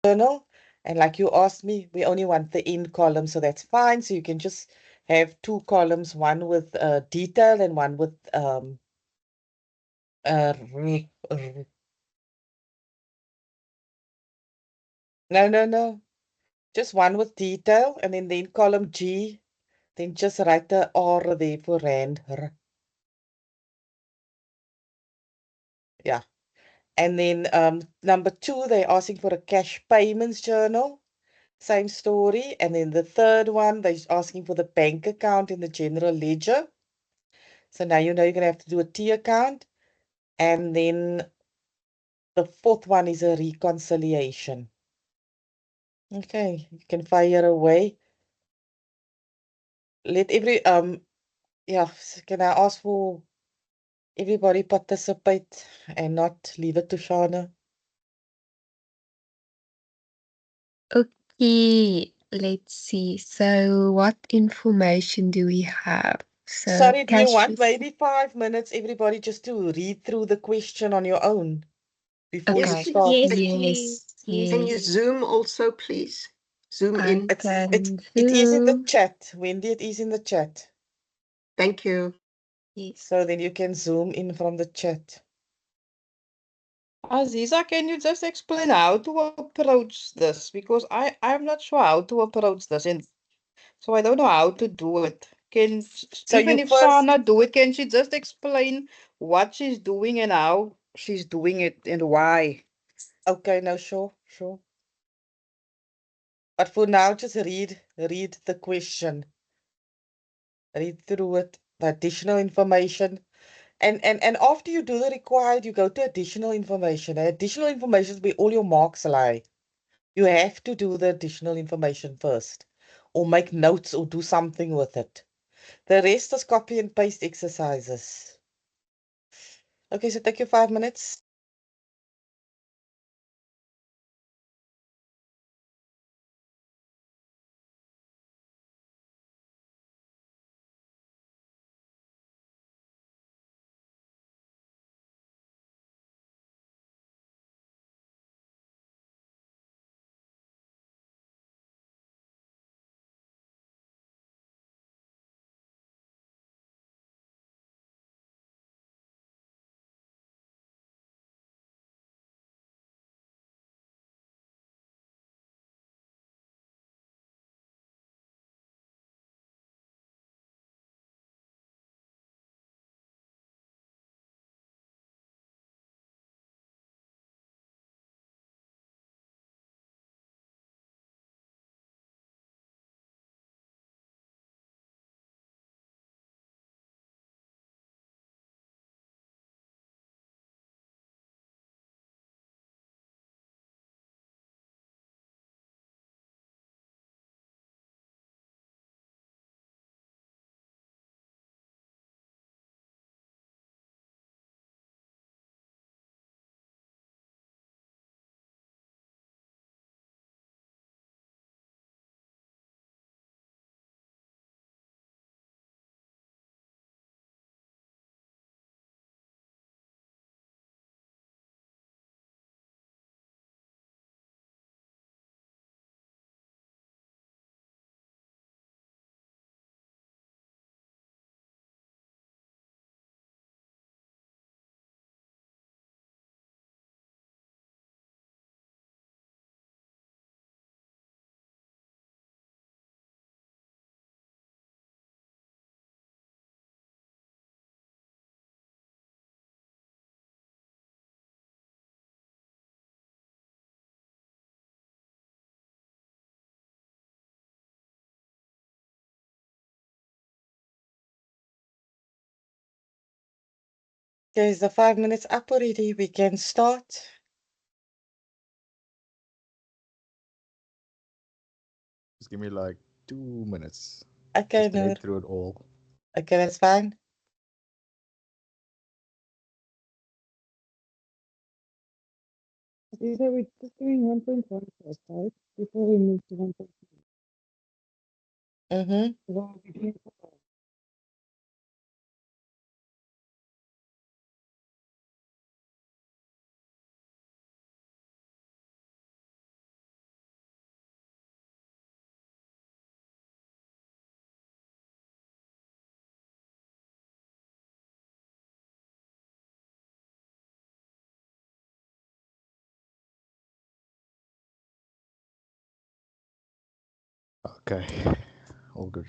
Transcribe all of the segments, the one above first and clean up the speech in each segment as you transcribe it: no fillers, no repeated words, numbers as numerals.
journal. And like you asked me, we only want the in column, so that's fine. So you can just have two columns, one with detail and one with no. Just one with detail, and then in column G, then just write the R there for rand. Yeah. And then number two, they're asking for a cash payments journal. Same story. And then the third one, they're asking for the bank account in the general ledger. So now you know you're going to have to do a T account. And then the fourth one is a reconciliation. Okay, you can fire away. Let yeah, can I ask for everybody participate and not leave it to Shana? Okay, let's see. So, what information do we have? So, Sorry, do you cash want receipt. maybe 5 minutes, everybody, just to read through the question on your own before you Yes, Okay. please. start? Thank you. Yes, Can you yes. zoom also, please? Zoom I in. can It is in the zoom. chat, Wendy. It is in the chat. Thank you. Yes. So then you can zoom in from the chat. Aziza, can you just explain how to approach this? Because I'm not sure how to approach this, and so I don't know how to do it. So Even you if first, Shana do it, can she just explain what she's doing and how she's doing it and why? okay, no, sure. But for now, just read the question, read through it, the additional information. And after you do the required, you go to additional information. Additional information is where all your marks lie. You have to do the additional information first, or make notes or do something with it. The rest is copy and paste exercises. Okay, so take your 5 minutes. Okay, is the 5 minutes up already? We can start. Just give me like 2 minutes Okay, just to no. read through it all. Okay, that's fine. Okay, so we're just doing 1.1 first, right? Before we move to 1.2. Mm-hmm. So we can Okay. All good.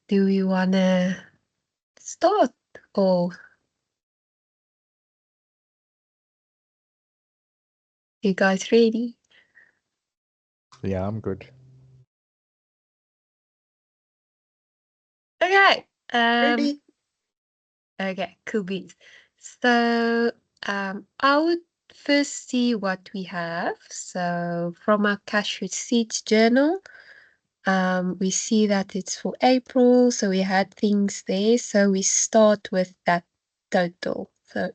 Do we wanna start or you guys ready? Yeah, I'm good. Okay. Ready? Okay, cool beans. So I would first see what we have. So from our cash receipts journal, we see that it's for April, so we had things there. So we start with that total. So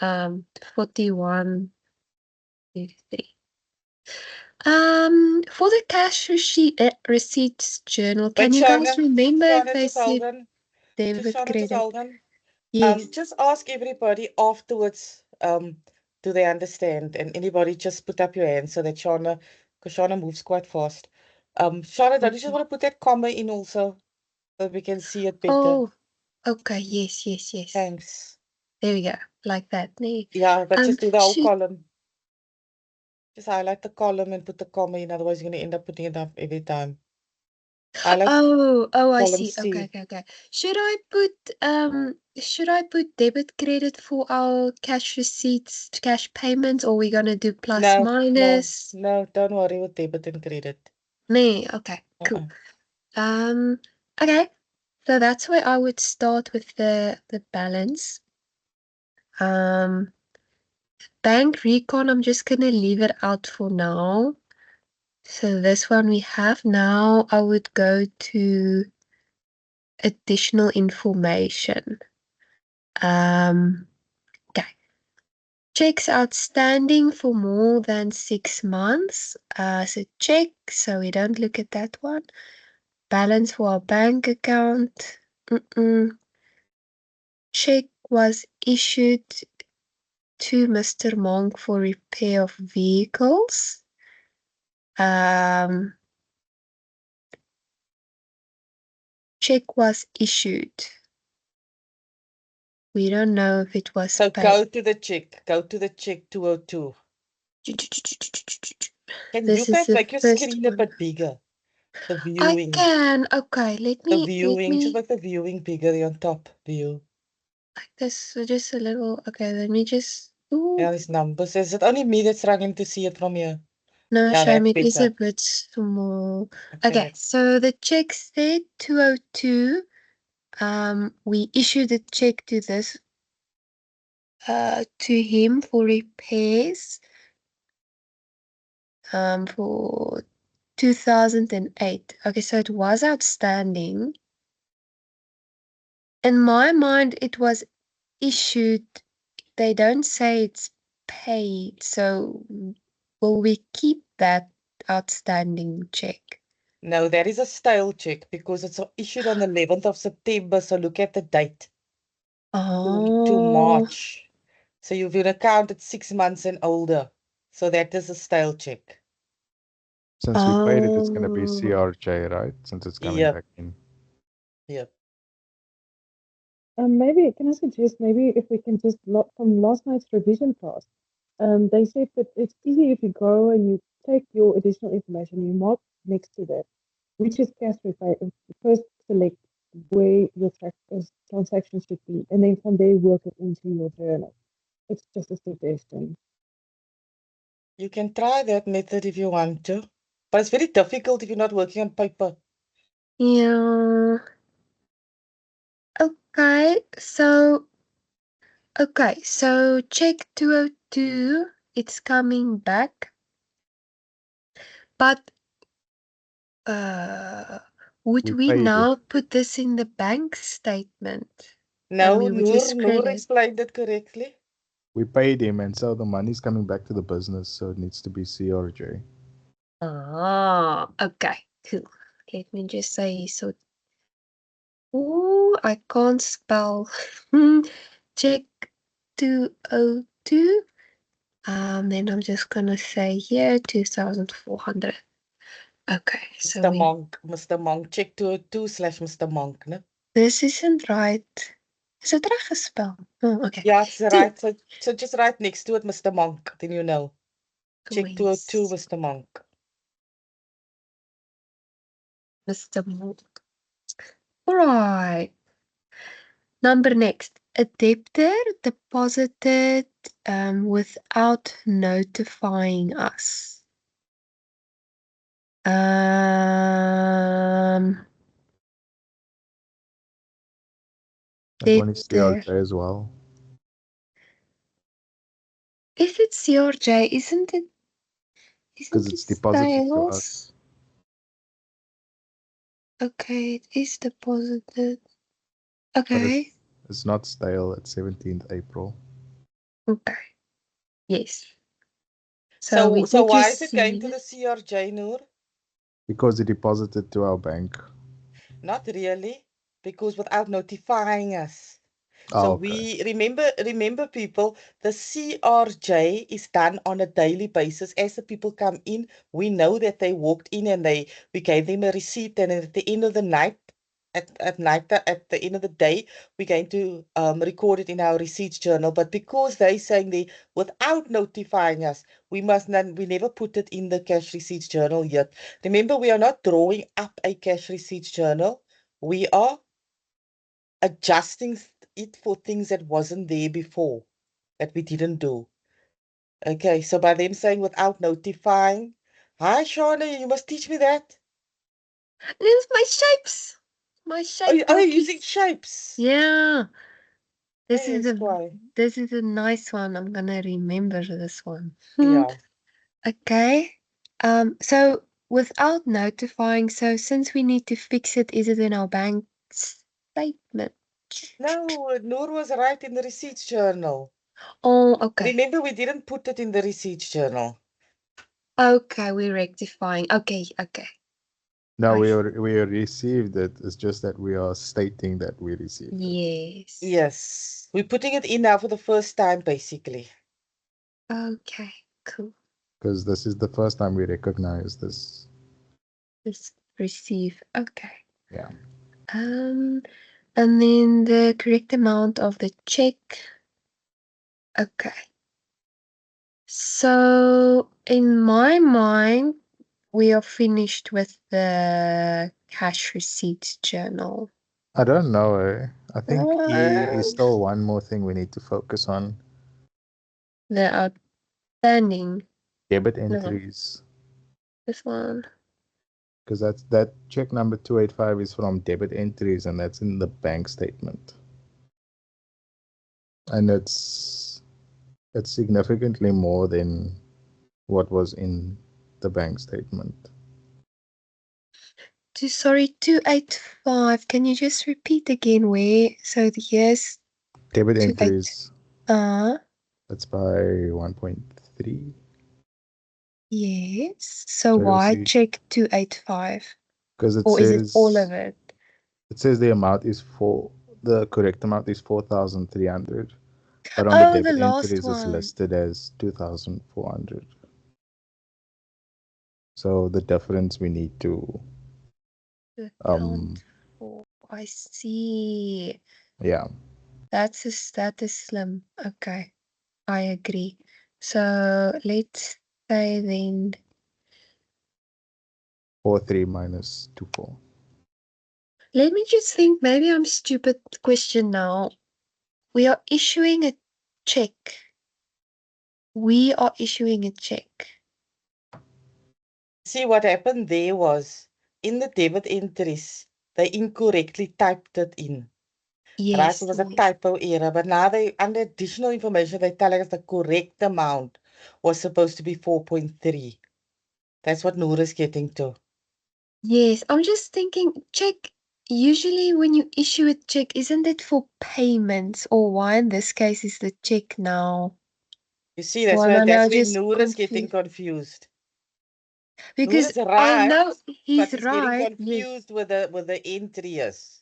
41.53. For the cash receipts journal, can But you guys Shauna, remember if Shauna, they just hold said on. debit Shauna, just credit? hold on. Yes. Just ask everybody afterwards, do they understand? And anybody just put up your hand so that Shauna, because Shauna moves quite fast. Shauna, don't you just want to put that comma in also, so we can see it better? Oh, okay. Yes. Thanks. There we go. Like that. Nee. Yeah, but just do the whole Should, column. Just highlight the column and put the comma in, otherwise you're going to end up putting it up every time. Highlight I column see. C. Okay. Should I put debit credit for our cash receipts, cash payments, or we gonna do plus No, minus? no, don't worry with debit and credit. Nee, okay, cool. Okay. So that's where I would start with the balance. Bank recon, I'm just gonna leave it out for now. So this one we have now. I would go to additional information. Okay. Checks outstanding for more than 6 months. So check, so we don't look at that one. Balance for our bank account. Check was issued to Mr. Monk for repair of vehicles. Check was issued. We don't know if it was So paid. go to the check 202. Can This you is the make your first screen a one. bit bigger? The I viewing. can. Okay, let The me viewing. Just make the viewing bigger on top view. like this. So just a little. Okay, let me just. Ooh. Yeah, these numbers. Is it only me that's struggling to see it from here? No, Yeah, Shame, that's it is a better. bit small. Okay, Okay, that's so the check said 202. We issued a check to this to him for repairs for 2008. Okay, so it was outstanding. In my mind, it was issued. They don't say it's paid, so will we keep that outstanding check? No, that is a stale check because it's issued on the 11th of September. So look at the date. To March. So you've been accounted 6 months and older. So that is a stale check. Since we paid it, it's going to be CRJ, right? Since it's coming Yep. back in. Yep. Maybe can I suggest maybe if we can just from last night's revision class, they said that it's easy if you go and you take your additional information, you mark next to that, which is cash repaid. First select where your transaction should be, and then from there work it into your journal. It's just a suggestion. You can try that method if you want to, but it's very difficult if you're not working on paper. Yeah. Okay, so check 202, it's coming back. But would we paid it. now put this in the bank statement? No, we would just Noor credit. explained it correctly. We paid him, and so the money's coming back to the business, so it needs to be CRJ. Okay, cool. Let me just say so. Oh, I can't spell. Check 202. Then I'm just gonna say here 2,400. Okay, so Mr. Monk, check 202/Mr. Monk, no? this isn't right. Is it reg gespel? Oh, okay. Yeah, it's Two. right. So just right next to it, Mr. Monk, then you know. Check 202, Wait, Mr. Monk. Mr. Monk. All right. Number next. A debtor deposited without notifying us. That one is Debtor. CRJ as well. If it's CRJ, isn't it? Because it's deposited to sales? us. Okay, it is deposited. But Okay. it's not stale at 17th April. Okay. Yes. So we need why to is it going to see- the CRJ, Noor? Because it deposited to our bank. Not really, because without notifying us. Oh, So okay. we remember people, the CRJ is done on a daily basis. As the people come in, we know that they walked in and we gave them a receipt, and at the end of the night, at the end of the day, we're going to record it in our receipts journal. But because they saying they without notifying us, we never put it in the cash receipts journal yet. Remember, we are not drawing up a cash receipts journal. We are adjusting it for things that wasn't there before, that we didn't do. Okay, so by them saying without notifying, hi Shauna, you must teach me that. This is my shapes. My shape. Are you using shapes? Yeah. This Hey, is a Squire. this is a nice one. I'm gonna remember this one. Yeah. Okay. So without notifying, so since we need to fix it, is it in our bank statement? No, Noor was right in the receipts journal. Oh, okay. Remember, we didn't put it in the receipts journal. Okay, we're rectifying. Okay. No, I we received it. It's just that we are stating that we received it. Yes. Yes. We're putting it in now for the first time, basically. Okay, cool. Because this is the first time we recognize this. Just receive. Okay. Yeah. And then the correct amount of the check. Okay. So in my mind, we are finished with the cash receipts journal. I don't know. I think E is Um, still one more thing we need to focus on. The outstanding. Debit No. entries. This one. Because that check number 285 is from debit entries, and that's in the bank statement. And it's significantly more than what was in the bank statement. Sorry, 285. Can you just repeat again where? So here's Debit 28. entries. Uh, That's by 1.3. yes. So So you'll why see- check 285? Because it Or is says it all of it? It says the amount is the correct amount is 4,300, but on Oh, the the debit last entries it's one. listed as 2,400. So the difference we need to To account for. I see. yeah. That is slim. Okay. I agree. So let's say then 4,3 minus 2,4. let me just think, maybe I'm stupid question now. We are issuing a check. We are issuing a check. See, what happened there was, in the debit entries, they incorrectly typed it in. Right? Yes. It was a typo error, but now under additional information, they're telling us the correct amount was supposed to be 4.3. That's what Noor is getting to. Yes. I'm just thinking, check. Usually when you issue a check, isn't it for payments? Or why in this case is the check now? You see, that's Well, where I'm now that's where just Noor is getting confused. Because Noor is I right, know but he's he's right. getting confused with the entries.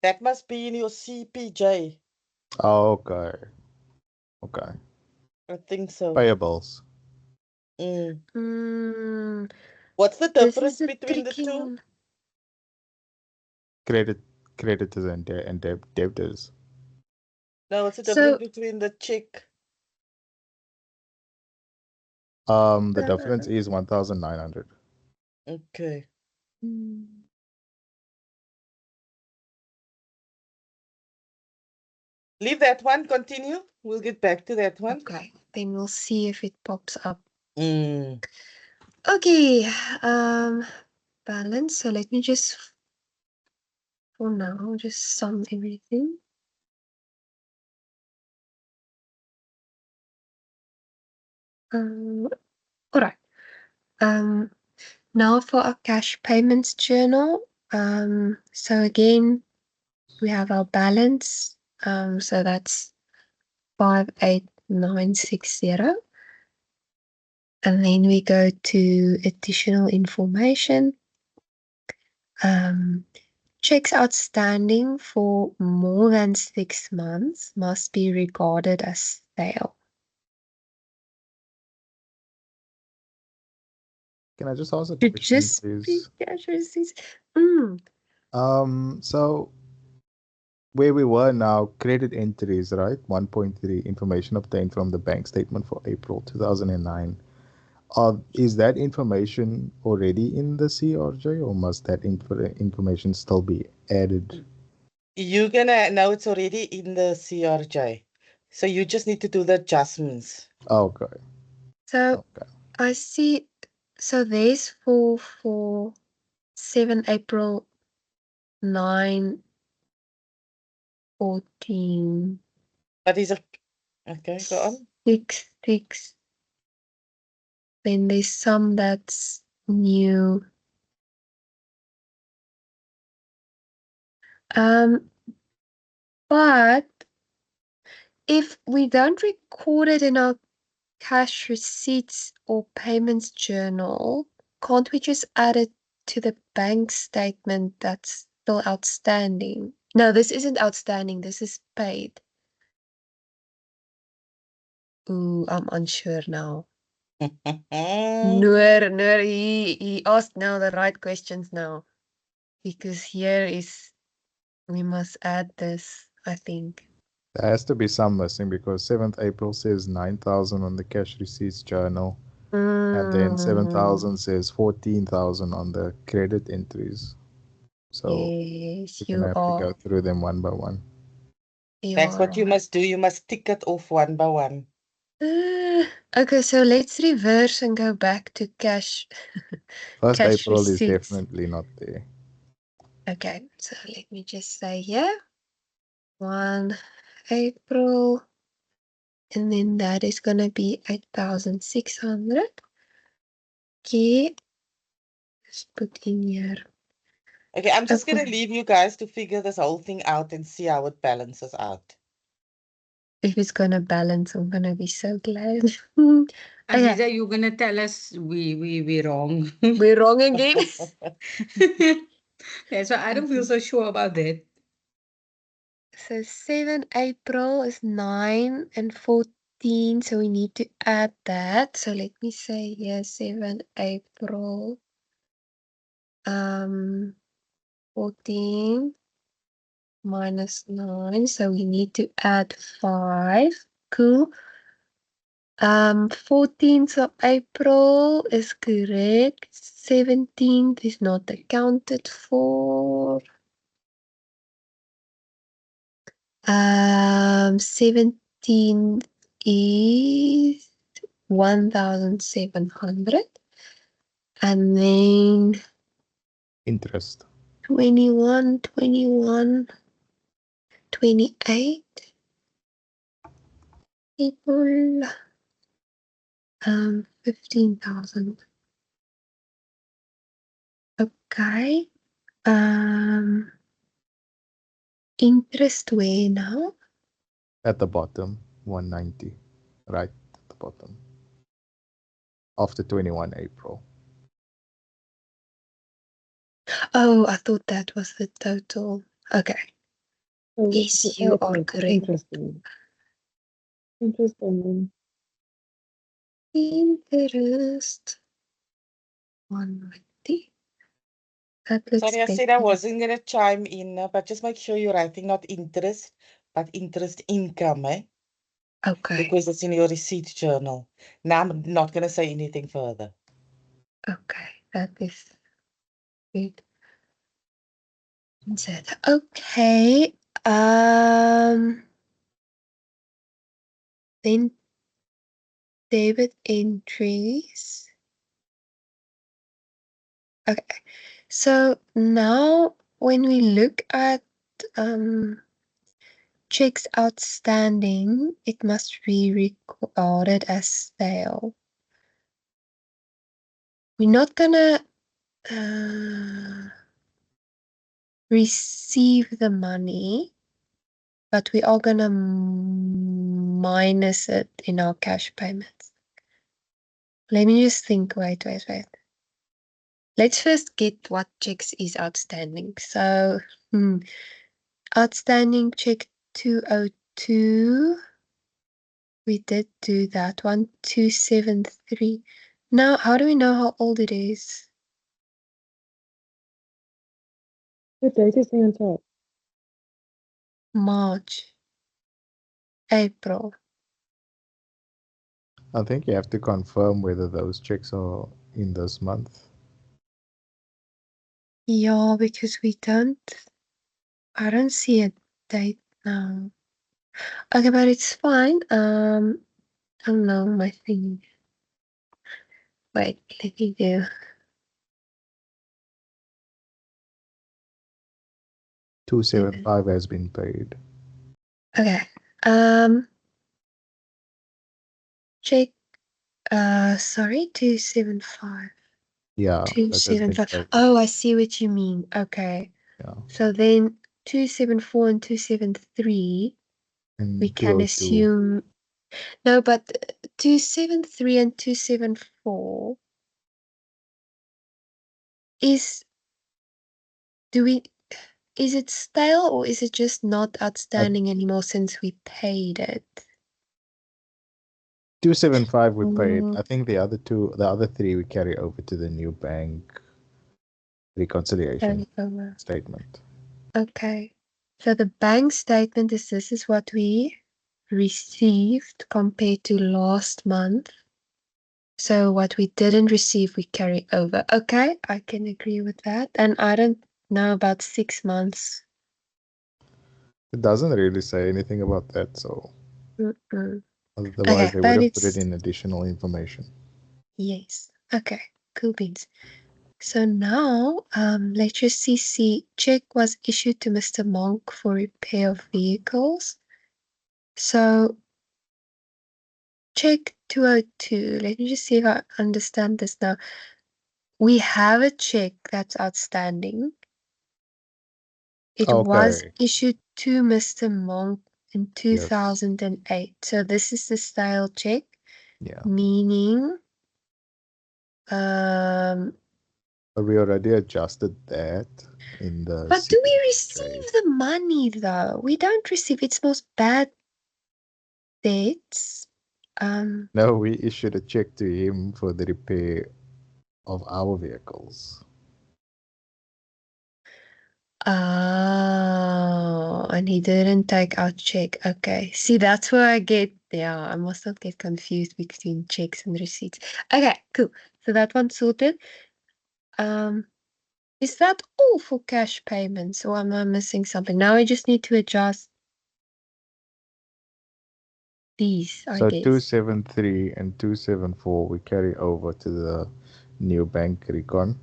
That must be in your CPJ. Okay. Okay. I think so. Payables. Mm, What's the this difference is a between the tricky two? one. Creditors and debtors. No, what's the So- difference between the check? The difference is 1,900. Okay. Mm, Leave that one, continue. We'll get back to that one. okay, then we'll see if it pops up. Mm. Okay, balance. So let me just, for now, just sum everything. All right. Now for our cash payments journal. So again, we have our balance. So that's 58960. And then we go to additional information. Checks outstanding for more than 6 months must be regarded as stale. Can I just ask a To question, just be please? cash receipts. Mm. So where we were now, credit entries, right? 1.3, information obtained from the bank statement for April 2009. Is that information already in the CRJ, or must that information still be added? You're gonna know it's already in the CRJ. So you just need to do the adjustments. Okay. So Okay. I see, so there's for 7 April 9/14 But is it okay? Go on. 6. Then there's some that's new. But if we don't record it in our cash receipts or payments journal, can't we just add it to the bank statement that's still outstanding? No, this isn't outstanding. This is paid. Ooh, I'm unsure now. Noor, he asked now the right questions now. Because here is, we must add this, I think. There has to be some missing because 7th April says 9,000 on the cash receipts journal. And then 7,000 says 14,000 on the credit entries. So Yes, we're you gonna have to go are. through them one by one. That's what you must do. You must tick it off one by one. Okay, so let's reverse and go back to cash. 1st Cash April is receipts. definitely not there. Okay, so let me just say here 1 April, and then that is gonna be 8,600. Okay, just put in here. Okay, I'm just Okay. gonna leave you guys to figure this whole thing out and see how it balances out. If it's gonna balance, I'm gonna be so glad. Aziza, you're gonna tell us we're wrong. We're wrong again. That's why I don't feel so sure about that. So 7 April is 9 and 14, so we need to add that. So let me say here 7 April 14 minus 9, so we need to add 5. Cool. 14th of April is correct. 17th is not accounted for. 17 is 1,700. And then Interest. 21, 28 people. 15,000. Okay. Interest where now? At the bottom, 190. Right at the bottom. After 21 April. Oh, I thought that was the total. Okay. So Yes, to you add are the correct. interest in. Interest only. Interest 190. That looks Sorry, I said I better. wasn't gonna chime in, but just make sure you're writing not interest, but interest income, eh? Okay. Because it's in your receipt journal. Now I'm not gonna say anything further. Okay, that is good. Insert. Okay. Then debit entries. Okay. So now when we look at checks outstanding, it must be recorded as stale. We're not gonna receive the money, but we are gonna minus it in our cash payments. Let me just think. Wait. Let's first get what checks is outstanding. So, outstanding check 202. We did do that one. 273. Now, how do we know how old it is? The date is on top. March. April. I think you have to confirm whether those checks are in this month. Yeah, because I don't see a date now. Okay, but it's fine. I don't know my thing. Wait, let me do. 275 has been paid. Okay. Check. Sorry, 275. Yeah, that has been 275. paid. Oh, I see what you mean. Okay. Yeah. So then 274 and 273, And we can 202. assume. No, but 273 and 274 is it stale or is it just not outstanding anymore since we paid it? 275 we paid. Mm. I think the other three we carry over to the new bank reconciliation statement. Okay. So the bank statement is this is what we received compared to last month. So what we didn't receive, we carry over. Okay, I can agree with that. And I don't know about 6 months. It doesn't really say anything about that, so Mm-mm. otherwise Okay, they but would have put it's it in additional information. yes. Okay, cool beans. So now, let's just see. Check was issued to Mr. Monk for repair of vehicles. So check 202. Let me just see if I understand this now. We have a check that's outstanding. It was Okay. issued to Mr. Monk in 2008. So this is the stale check, Yeah. meaning But we already adjusted that in the but do we CPA receive the money though? We don't receive. It's most bad debts. No, we issued a check to him for the repair of our vehicles. Oh, and he didn't take our check. Okay. See, that's where I must not get confused between checks and receipts. Okay, cool. So that one's sorted. Is that all for cash payments or am I missing something? Now I just need to adjust these, I So guess. 273 and 274 we carry over to the new bank recon.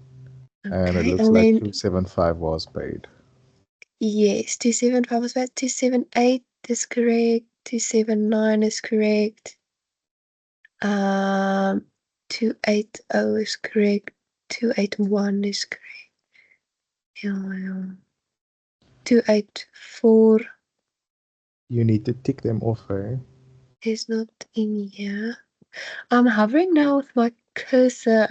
And it Okay, looks and like then 275 was paid. yes, 275 was that 278 is correct, 279 is correct. 280 is correct, 281 is correct. Yeah. 284 You need to tick them off, eh? is not in here. I'm hovering now with my cursor.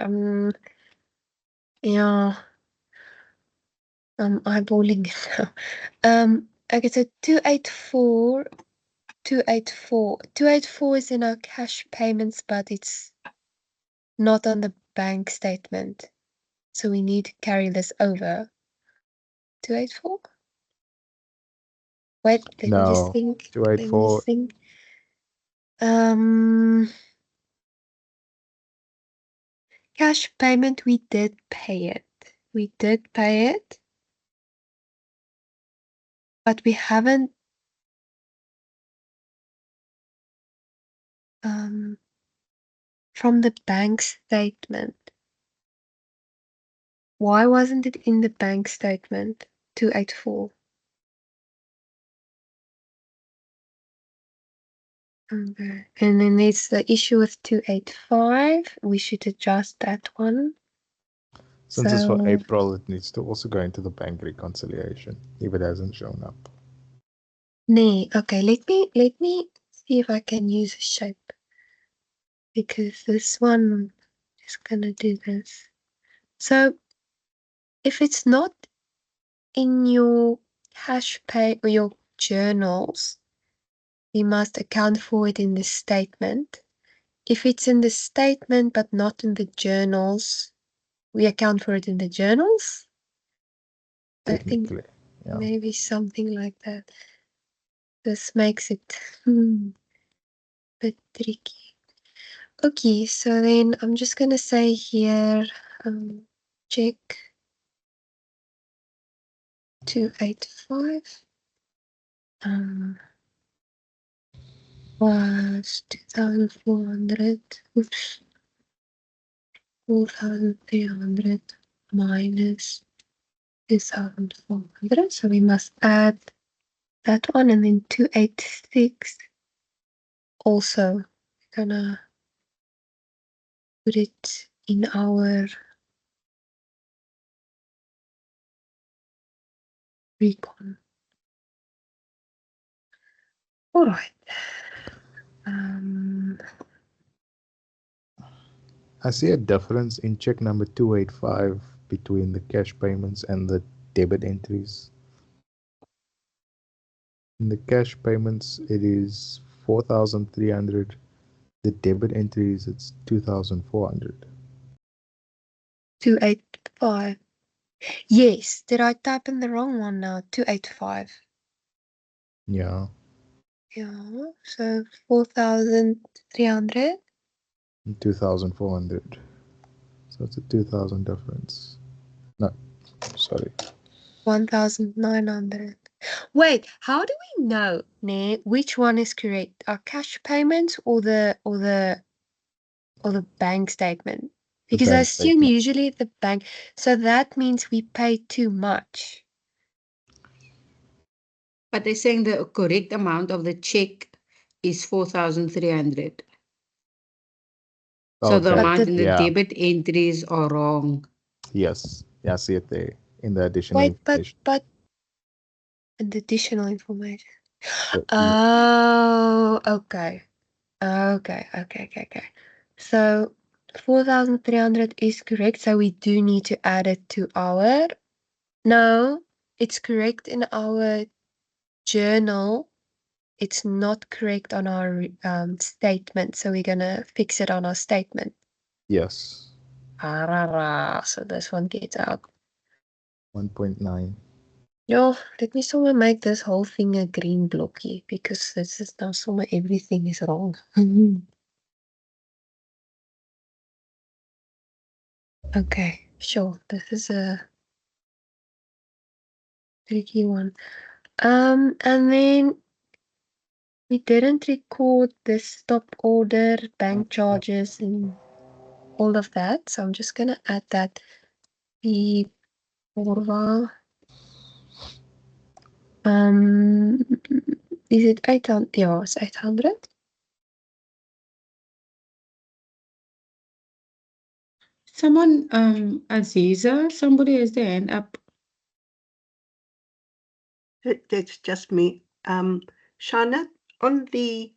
Yeah. I'm eyeballing it now. Okay, so 284 284. 284 is in our cash payments, but it's not on the bank statement. So we need to carry this over. 284? Wait, let me just No, think. 284. Cash payment, we did pay it. We did pay it. But we haven't from the bank statement. Why wasn't it in the bank statement? 284. Okay. And then there's the issue with 285. We should adjust that one. Since it's for So- April, it needs to also go into the bank reconciliation if it hasn't shown up. Nee, okay, let me see if I can use a shape. Because this one is gonna do this. So if it's not in your cash pay or your journals, we must account for it in the statement. If it's in the statement but not in the journals, we account for it in the journals. I think Technically, yeah. maybe something like that. This makes it a bit tricky. Okay, so then I'm just gonna say here, check 285 was 2,400. Oops. 4,300 minus 2,400. So we must add that one, and then 286. Also, we're gonna put it in our recon. All right. I see a difference in check number 285 between the cash payments and the debit entries. In the cash payments, it is 4,300. The debit entries, it's 2,400. 285. Yes, did I type in the wrong one now? 285. Yeah, Yeah, so 4,300. 2,400. So it's a 2,000 difference. No, sorry. 1,900. Wait, how do we know, which one is correct? Our cash payments or the bank statement? Because I bank assume statement. usually the bank, so that means we pay too much. But they're saying the correct amount of the check is 4,300. So Oh, the that- amount in the yeah. debit entries are wrong. Yes, yeah, I see it there in the additional Wait, information. but an additional information. So, Oh, okay. Okay. So 4,300 is correct. So we do need to add it to our. No, it's correct in our journal. It's not correct on our statement. So we're gonna fix it on our statement. yes, So this one gets out. 1.9. Yo, let me somewhere make this whole thing a green blocky because this is now somewhere everything is wrong. Okay, sure. This is a tricky one. And then we didn't record the stop order, bank charges, and all of that. So I'm just gonna add that. The Orva. Is it 800? Yeah, it's 800. Someone, Aziza, somebody has their hand up. It's just me. Shana, on the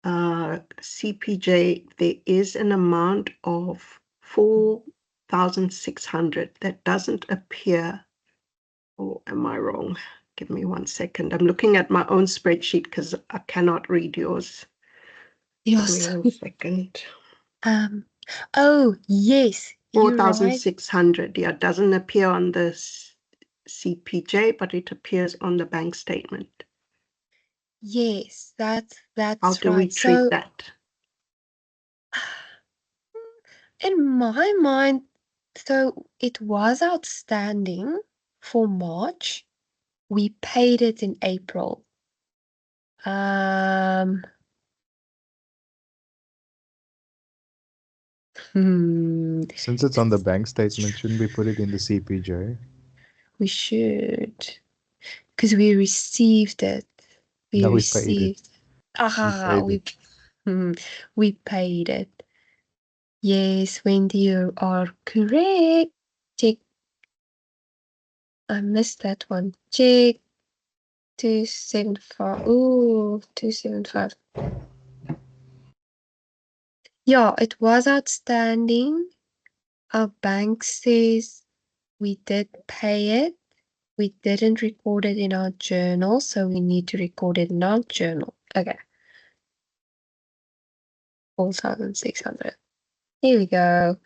CPJ, there is an amount of 4,600 that doesn't appear. Or am I wrong? Give me 1 second. I'm looking at my own spreadsheet because I cannot read yours. Give me Yes. 1 second. Oh, yes, you're right. 4,600. Yeah, it doesn't appear on the CPJ, but it appears on the bank statement. Yes, that's How do we right. treat So that? in my mind, so it was outstanding for March. We paid it in April. Since it's on the bank statement, shouldn't we put it in the CPJ? We should, because we received it. We No, we paid it. received. paid we it. we paid it. Yes, Wendy, you are correct. Check. I missed that one. Check 275. Ooh, 275. Yeah, it was outstanding. Our bank says we did pay it. We didn't record it in our journal, so we need to record it in our journal. Okay. 4,600. Here we go.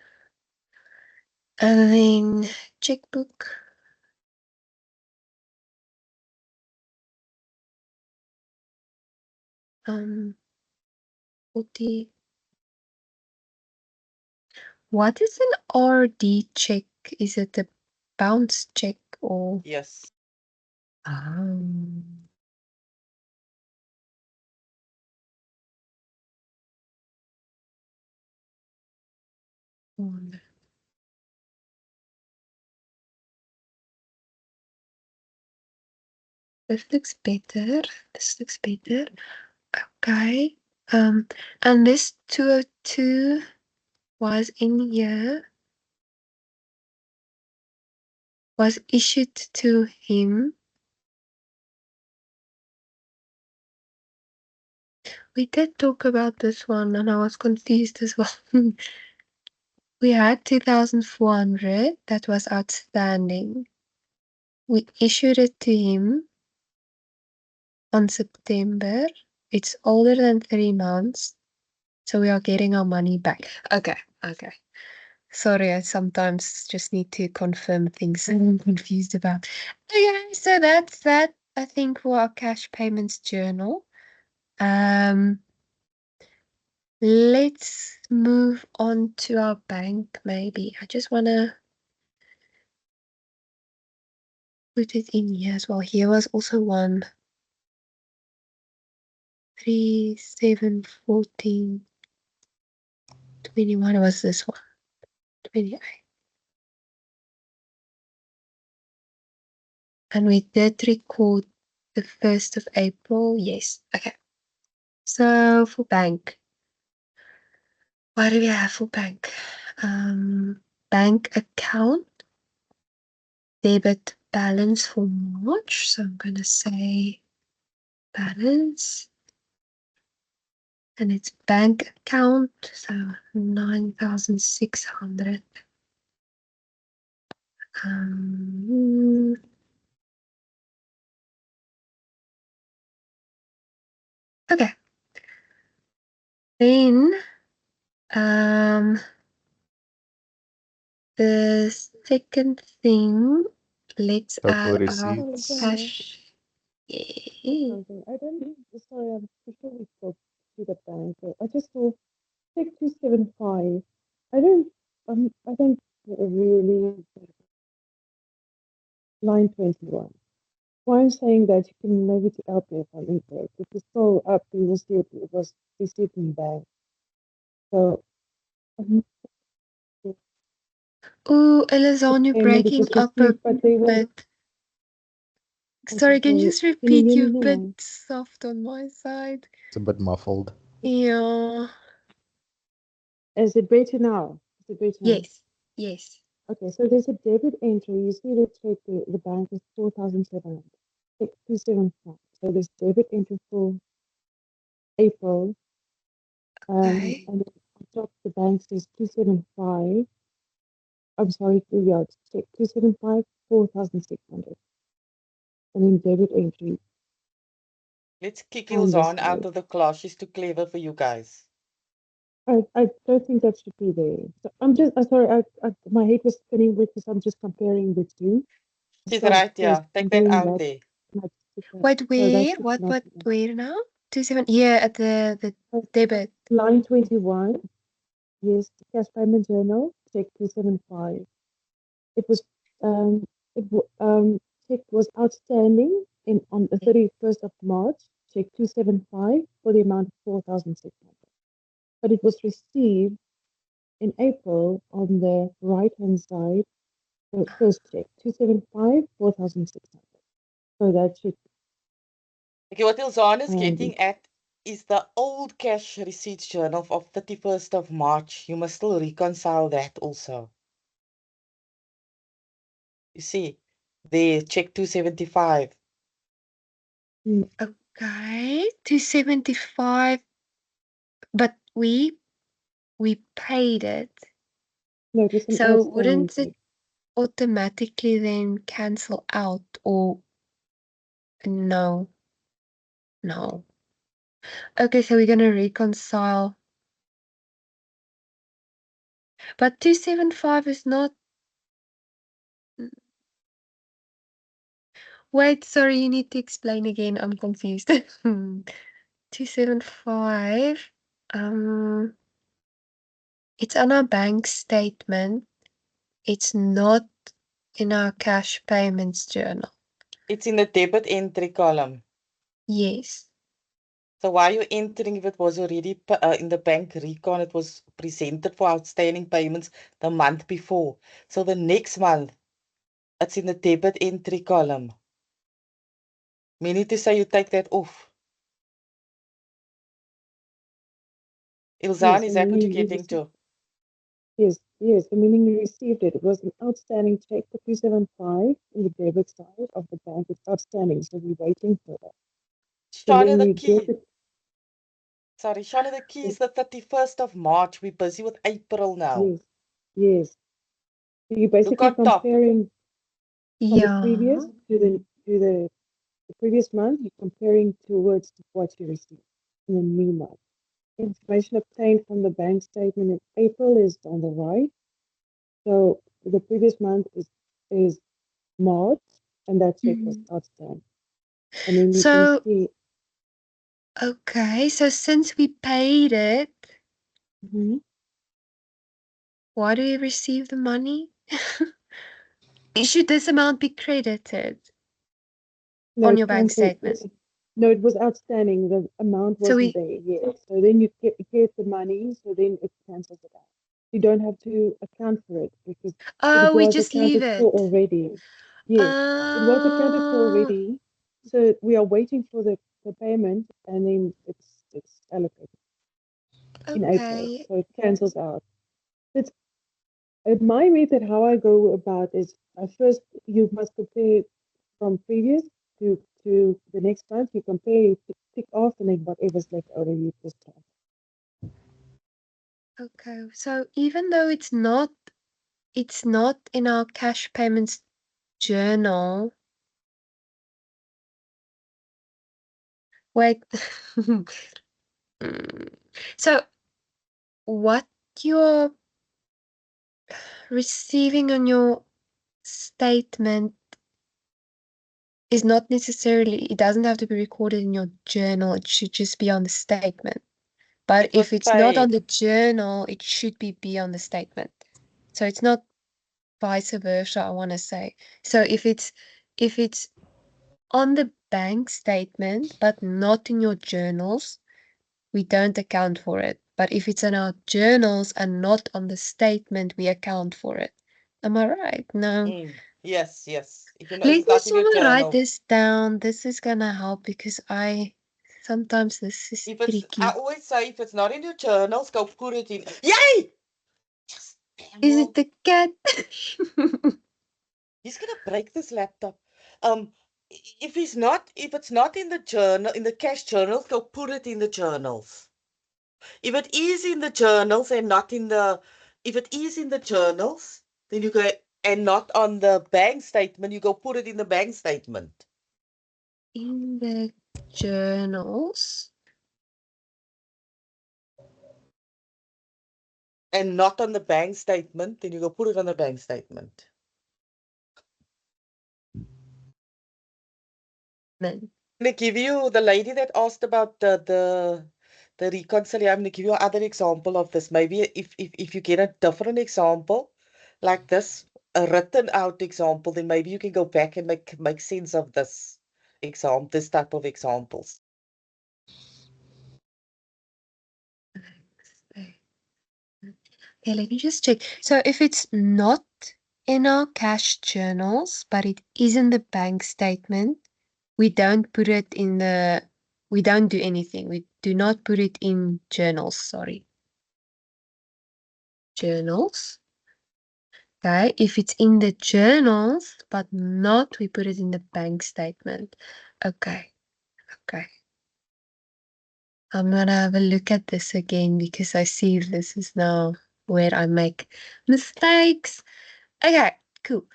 And then checkbook. Um, 40. What is an RD check? Is it a bounce check or? Yes. One. This looks better. This looks better. Okay. And this 202 was in here. Was issued to him. We did talk about this one and I was confused as well. We had 2,400 that was outstanding. We issued it to him on September. It's older than 3 months. So we are getting our money back. Okay. Sorry, I sometimes just need to confirm things I'm confused about. Okay, so that's that, I think, for our cash payments journal. Let's move on to our bank, maybe. I just want to put it in here as well. Here was also one. 3, 7, 14, 21 was this one. 28. And we did record the 1st of April. Yes. Okay. So for bank. What do we have for bank? Bank account. Debit balance for March. So I'm going to say balance. And it's bank account. So 9,600. Okay. Then the second thing, let's Total add our receipts. cash. Yeah. Something. I don't. Sorry, I'm before we go to the bank. I just saw check 275. I don't really line 21. Why I'm saying that, you can maybe to help me if I'm incorrect. If you scroll up, you will see it was received in bank. So Oh, Elizon, you're okay, maybe it breaking was up a received, but they will. bit. Sorry, can you just Can you repeat? hear You're a me bit now? soft on my side. It's a bit muffled. Yeah. Is it better now? Is it better now? Yes. Okay, so there's a debit entry. You see the check, the bank is 4,700. 275. So there's debit entry for April. Okay. And then on top the bank says 275. I'm sorry, yeah, it's check 275, 4,600. and then debit entry Let's kick on this Ilzaan out side. of the class. She's too clever for you guys. I don't think that should be there. So I'm just, sorry, my head was spinning because I'm just comparing the two. She's So right, first yeah. Take that comparing out that, there. like, to that. Wait, So that where? should What, not be there. where now? 27, yeah, at the So debit. line 21, yes, the cash payment journal, check 275. It was, check was outstanding on the 31st of March, check 275 for the amount of 4,600. But it was received in April on the right-hand side, the first check, 275, 4,600. So that should, Okay, what Ilzaan is um, getting at is the old cash receipts journal of 31st of March. You must still reconcile that also. You see, there, check 275. Okay, 275, but we paid it. no, it was an So outstanding wouldn't check. it automatically then cancel out, or no? No. Okay, so we're gonna reconcile. But 275 is not. Wait, sorry, you need to explain again. I'm confused. 275. It's on our bank statement. It's not in our cash payments journal. It's in the debit entry column. Yes. So why are you entering if it was already in the bank recon? It was presented for outstanding payments the month before. So the next month, it's in the debit entry column. Meaning to say you take that off. Ilzaan, Yes, is and that what meaning you're you getting to? yes, yes, the meaning you received it. It was an outstanding check for 275 in the debit side of the bank. It's outstanding, so we're waiting for that. And Shauna, then the we get key. it. Sorry, Shauna, the key is the 31st of March. We're busy with April now. Yes, yes. So you're Look basically on top. comparing from the Yeah. previous to the previous month. You're comparing towards what you received in the new month. Information obtained from the bank statement in April is on the right. So the previous month is March, and that check was outstanding. And then you So, can see. okay, so since we paid it, Mhm. why do we receive the money? Should this amount be credited No, on it your bank cancelled. statement? No, it was outstanding. The amount So wasn't we, there yet. So then you get the money. So then it cancels it out. You don't have to account for it because it we was just leave accounted for it. already. Yes, it was accounted for Oh, already. So we are waiting for the payment, and then it's allocated in April. okay. So it cancels out. It's my method. How I go about is first you must compare from previous to the next month. You compare, you tick off, and then whatever's left over you just count. Okay, so even though it's not in our cash payments journal. Wait. So what you're receiving on your statement is not necessarily, it doesn't have to be recorded in your journal. It should just be on the statement. But It was if it's not on paid. the journal, it should be on the statement. So it's not vice versa, I want to say. So if it's on the bank statement but not in your journals, we don't account for it. But if it's in our journals and not on the statement, we account for it. Am I right? No. Yes, yes. If you know, if Let it's me not in your someone write journal. this down. This is gonna help because sometimes this is If it's, I tricky. always say, if it's not in your journals, go put it in. Yay! Yes, Is it the cat? he's gonna break this laptop. If it's not in the journal, in the cash journals, go put it in the journals. If it is in the journals and not in the, if it is in the journals, then you go, and not on the bank statement, you go put it in the bank statement. in the journals. And not on the bank statement, then you go put it on the bank statement. Then I'm gonna give you the lady that asked about the reconciliation. I'm gonna give you another example of this. Maybe if you get a different example like this, a written out example, then maybe you can go back and make sense of this type of examples. okay, let me just check. So if it's not in our cash journals, but it is in the bank statement, we don't put it in the, we don't do anything. We do not put it in journals, sorry. Journals. Okay, if it's in the journals, but not, we put it in the bank statement. Okay, okay. I'm gonna have a look at this again because I see this is now where I make mistakes. Okay, cool.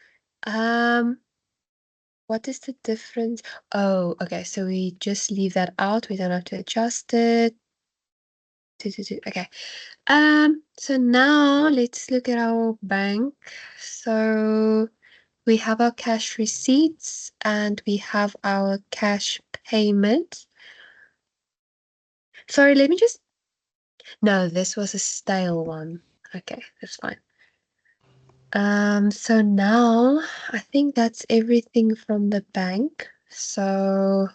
What is the difference? Oh, okay, so we just leave that out. We don't have to adjust it. Okay. So now let's look at our bank. So we have our cash receipts and we have our cash payment. Sorry, let me just, no, this was a stale one. Okay, that's fine. So now I think that's everything from the bank. So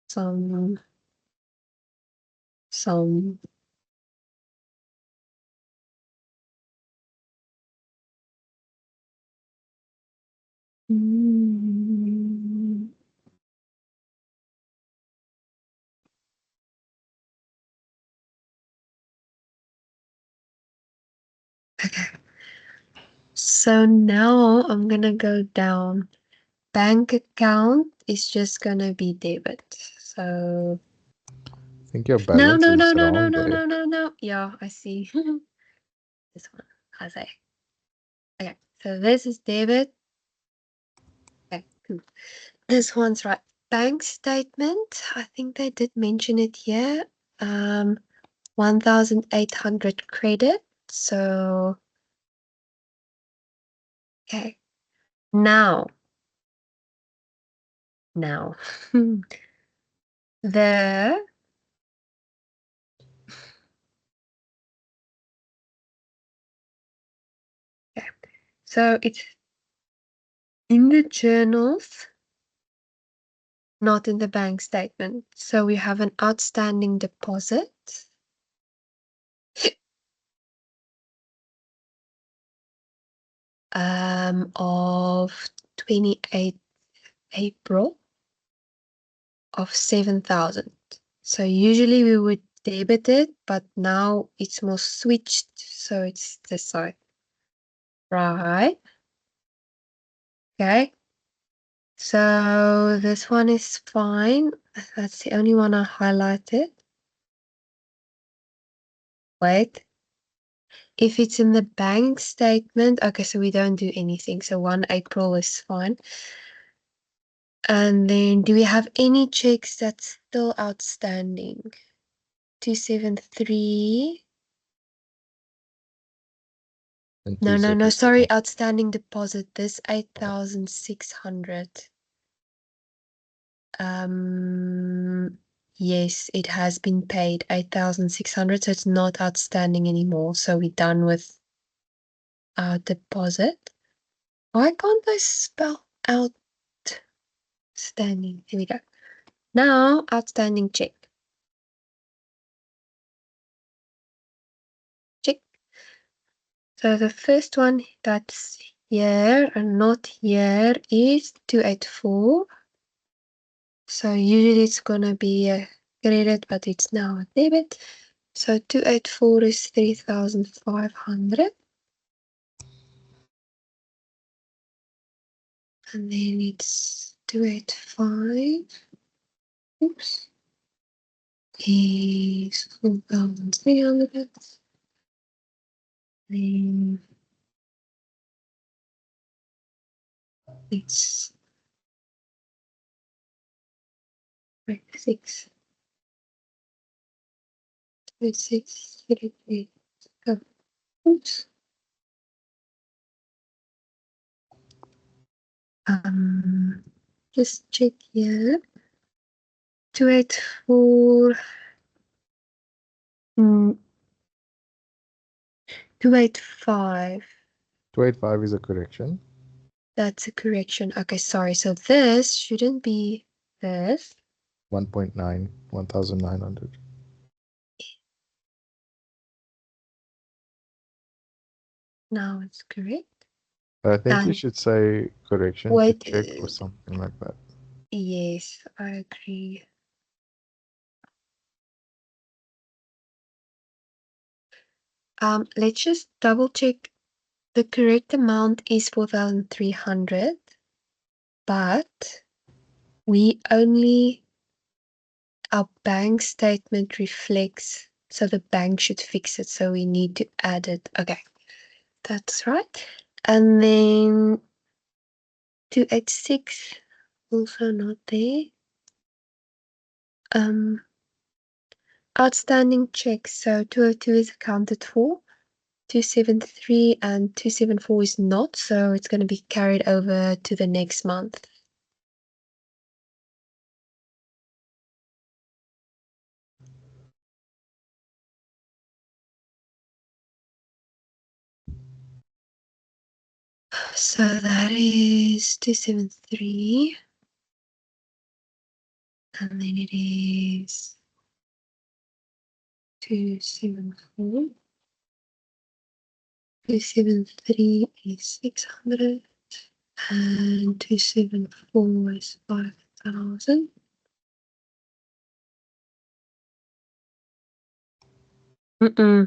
some mm, okay. So now I'm gonna go down. Bank account is just gonna be debit. So I think your no, balance no, no, is no, no, wrong no, there. no, no, no. Yeah, I see. This one, Jose. Okay, so this is debit. Okay, cool. This one's right. Bank statement. I think they did mention it here. 1,800 credit. So okay. Now the okay. So it's in the journals, not in the bank statement. So we have an outstanding deposit. Of 28th April of 7,000. So usually we would debit it, but now it's more switched, so it's this side. Right. Okay. So this one is fine. That's the only one I highlighted. Wait. If it's in the bank statement, okay, so we don't do anything. So 1 April is fine. And then do we have any checks that's still outstanding? 273. And No, sorry, 277. outstanding deposit. This 8,600. Yes, it has been paid 8,600, so it's not outstanding anymore. So we're done with our deposit. Why can't I spell out standing? Here we go. Now, outstanding check. Check. So the first one that's here and not here is 284. So usually it's gonna be a credit, but it's now a debit. So 284 is 3,500. And then it's 285. Oops. Is 4,300. Then It's 6. 6, 3, 8. Go. Oops. Just check here. 284. 285. 285 is a correction. That's a correction. Okay, sorry. So this shouldn't be this. 1.9, 1,900. Now it's correct. I think you And should say correction wait, to check or something like that. yes, I agree. Let's just double check. The correct amount is 4,300, but our bank statement reflects, so the bank should fix it, so we need to add it. Okay, that's right. And then 286, also not there. Outstanding checks, so 202 is accounted for. 273 and 274 is not, so it's going to be carried over to the next month. So that is 273. And then it is 274. 273 is 600. And 274 is 5,000. Okay,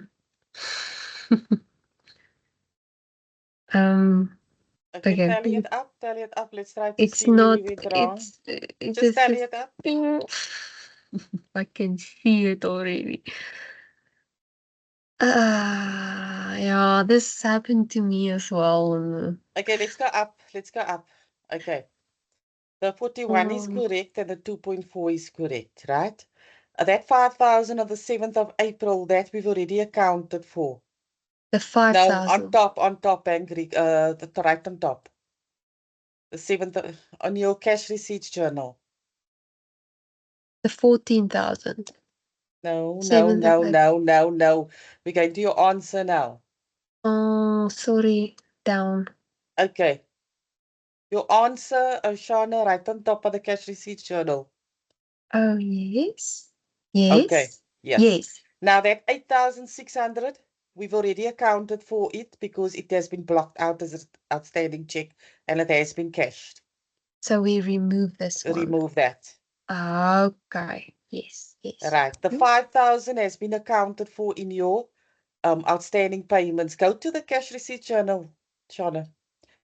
Okay. tally it up, tally it up. Let's try to It's see where not, we went wrong. it's Just tally it up. I can see it already. Yeah, this happened to me as well. Okay, let's go up. Let's go up. Okay. The 41 is correct and the 2.4 is correct, right? That 5,000 on the 7th of April, that we've already accounted for. The No, 5,000. on top, and Greek, the right on top. The 7th on your cash receipts journal. The 14,000. No. 7th of April. No. We're going to your answer now. Oh, sorry. Down. Okay. Your answer, Oshana, right on top of the cash receipts journal. Oh, yes. Yes. Okay. Yes. Yes. Now that 8,600, we've already accounted for it because it has been blocked out as an outstanding check and it has been cashed. So we remove this one. Remove that. Okay. Yes. Right. The 5,000 has been accounted for in your outstanding payments. Go to the cash receipt journal, Shana.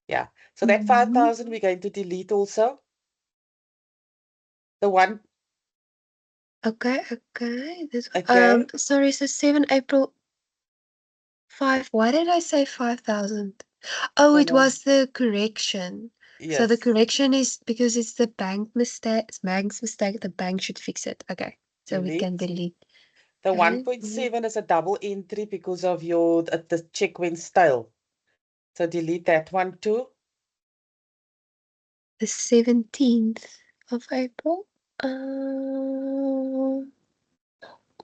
Yeah. So that 5,000 we're going to delete also. The one. Okay. This Okay. sorry, so 7 April 5. Why did I say 5,000? Oh, it was the correction. Yes. So the correction is because it's the bank's mistake, the bank should fix it. Okay. So we can delete. The Okay. 1.7 is a double entry because of your the check went stale. So delete that one too. The 17th of April.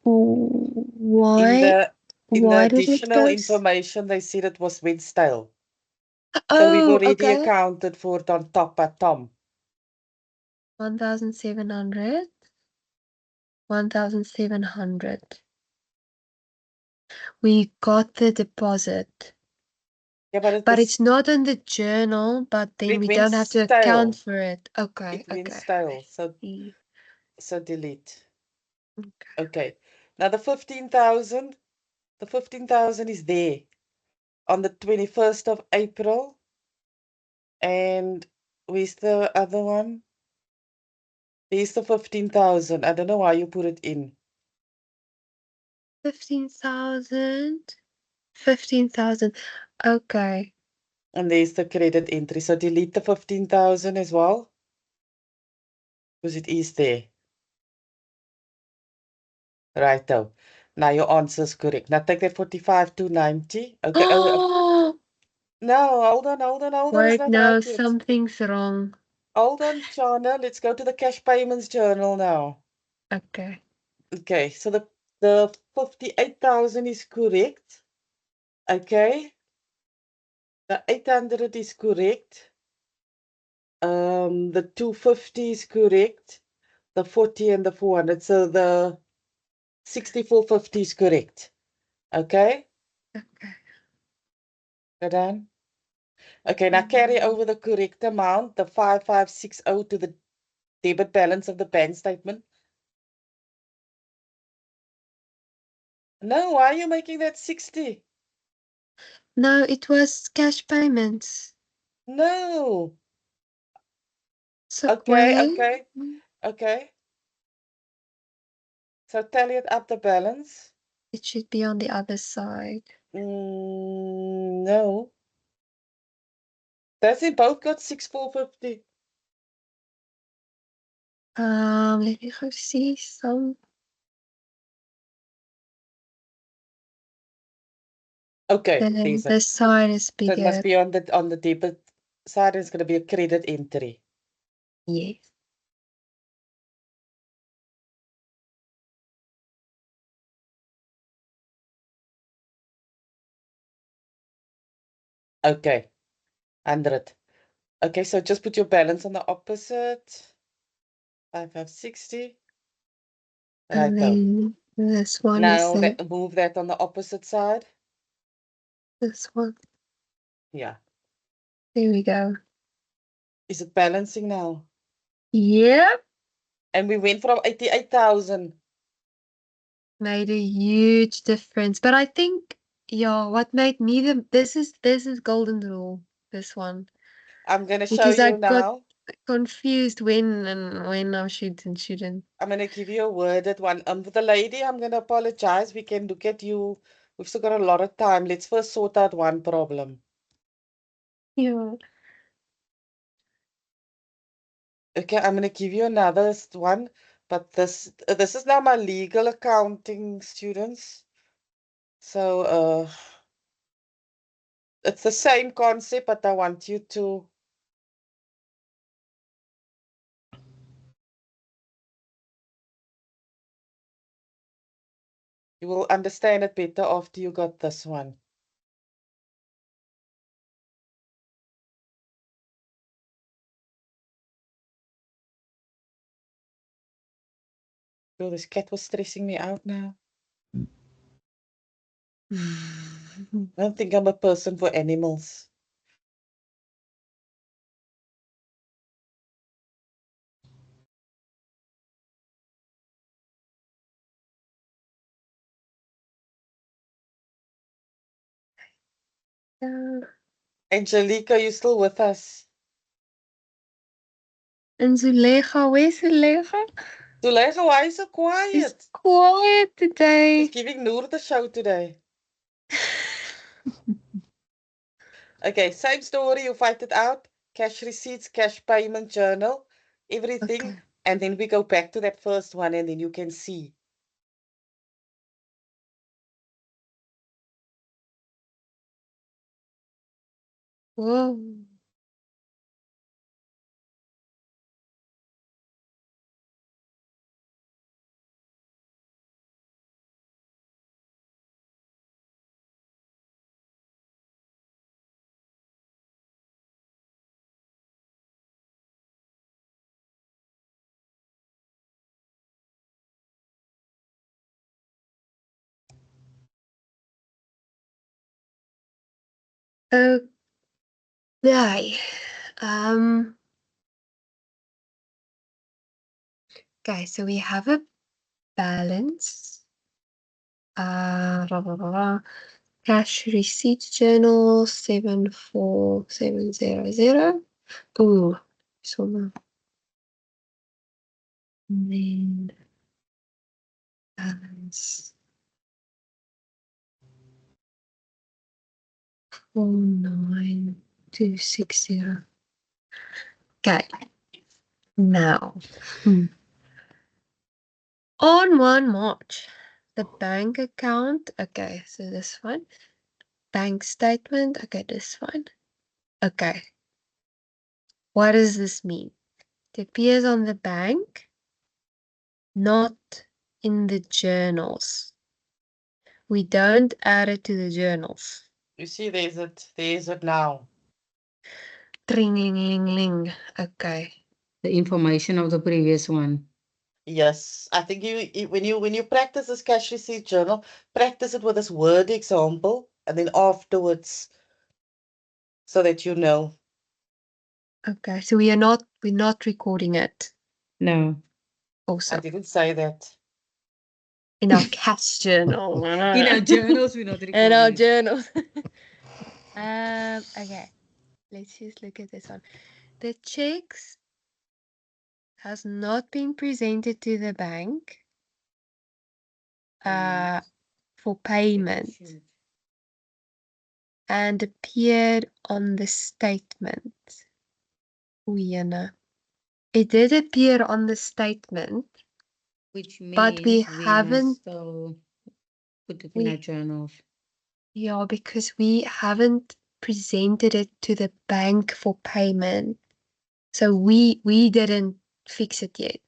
Why? In the Why did it additional go? information, they said it was went stale. Oh, So we've already okay. accounted for it on top at Tom. 1,700. 1,700. We got the deposit. Yeah, But it's not in the journal, but then it we went don't have to stale. account for it. Okay. It went stale. So delete. Okay. Now the 15,000. The 15,000 is there on the 21st of April. And where's the other one? There's the 15,000. I don't know why you put it in. 15,000. 15,000. Okay. And there's the credit entry. So delete the 15,000 as well. Because it is there. Right though. Now your answer is correct. Now take that 45,290. Okay. Oh, No, hold on. It's wait, not no, right yet. something's wrong. Hold on, Chana. Let's go to the cash payments journal now. Okay. Okay, so the 58,000 is correct. Okay. The 800 is correct. The 250 is correct. The 40 and the 400. So the 6450 is correct. Okay. Okay. Go done. Okay, now carry over the correct amount, the 5560 to the debit balance of the bank statement. No, why are you making that 60? No, it was cash payments. No. So Okay. So tally it up the balance. it should be on the other side. No. That's it, both got 6450. Let me go see some. Okay, The, there's the it. side is So it must bigger. be on the debit side, it's gonna be a credit entry. Yes. Okay. 100. Okay, so just put your balance on the opposite. 5560. Right And now. then this one is Now the, move that on the opposite side. this one. Yeah. There we go. Is it balancing now? Yep. And we went from 88,000. Made a huge difference. But I think, yeah, what made me this is golden rule, this one. I'm gonna show Because I you got now. confused when I should and shouldn't. I'm gonna give you a worded one. For the lady, I'm gonna apologize. We can look at you. We've still got a lot of time. Let's first sort out one problem. Yeah. Okay, I'm gonna give you another one, but this is now my legal accounting students. So it's the same concept, but I want you to you will understand it better after you got this one. Oh, this cat was stressing me out now. I don't think I'm a person for animals. Yeah. Angelica, you still with us? And Zuleika, where's Zuleika? Zuleika, why are you so She's quiet? quiet She's today. giving Noor the show today. Okay, same story. You fight it out. Cash receipts, cash payment journal, everything. Okay. And then we go back to that first one and then you can see. Whoa. Okay. Okay, so we have a balance. Cash receipt journal 74700. Ooh, so now. And then balance 4920. 260. Okay. Now, on 1 March, the bank account, okay, so this one, bank statement, okay, this one, okay. What does this mean? It appears on the bank, not in the journals. We don't add it to the journals. You see, there's it now. Tring-ling-ling-ling. Okay. The information of the previous one. Yes, I think when you practice this cash receipt journal, practice it with this word example, and then afterwards, so that you know. Okay. So we're not recording it. No. I Also didn't say that. in our cash journal. In our journals, we're not recording. In our it. journal. Okay. Let's just look at this one. The checks has not been presented to the bank for payment and appeared on the statement. Uyana. It did appear on the statement, Which means but we must haven't. still put it in We our journals. Yeah, because we haven't presented it to the bank for payment. So we didn't fix it yet,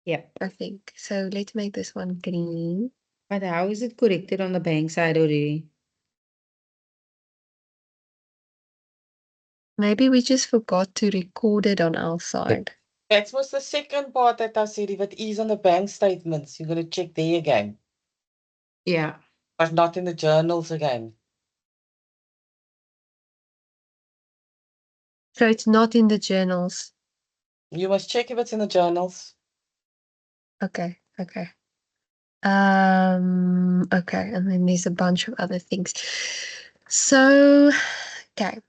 Yeah. I think. So let's make this one green. But how is it corrected on the bank side already? Maybe we just forgot to record it on our side. That was the second part that I said. If it is on the bank statements, you're going to check there again, Yeah. but not in the journals again. So it's not in the journals. You must check if it's in the journals. Okay. Okay, and then there's a bunch of other things. So, okay.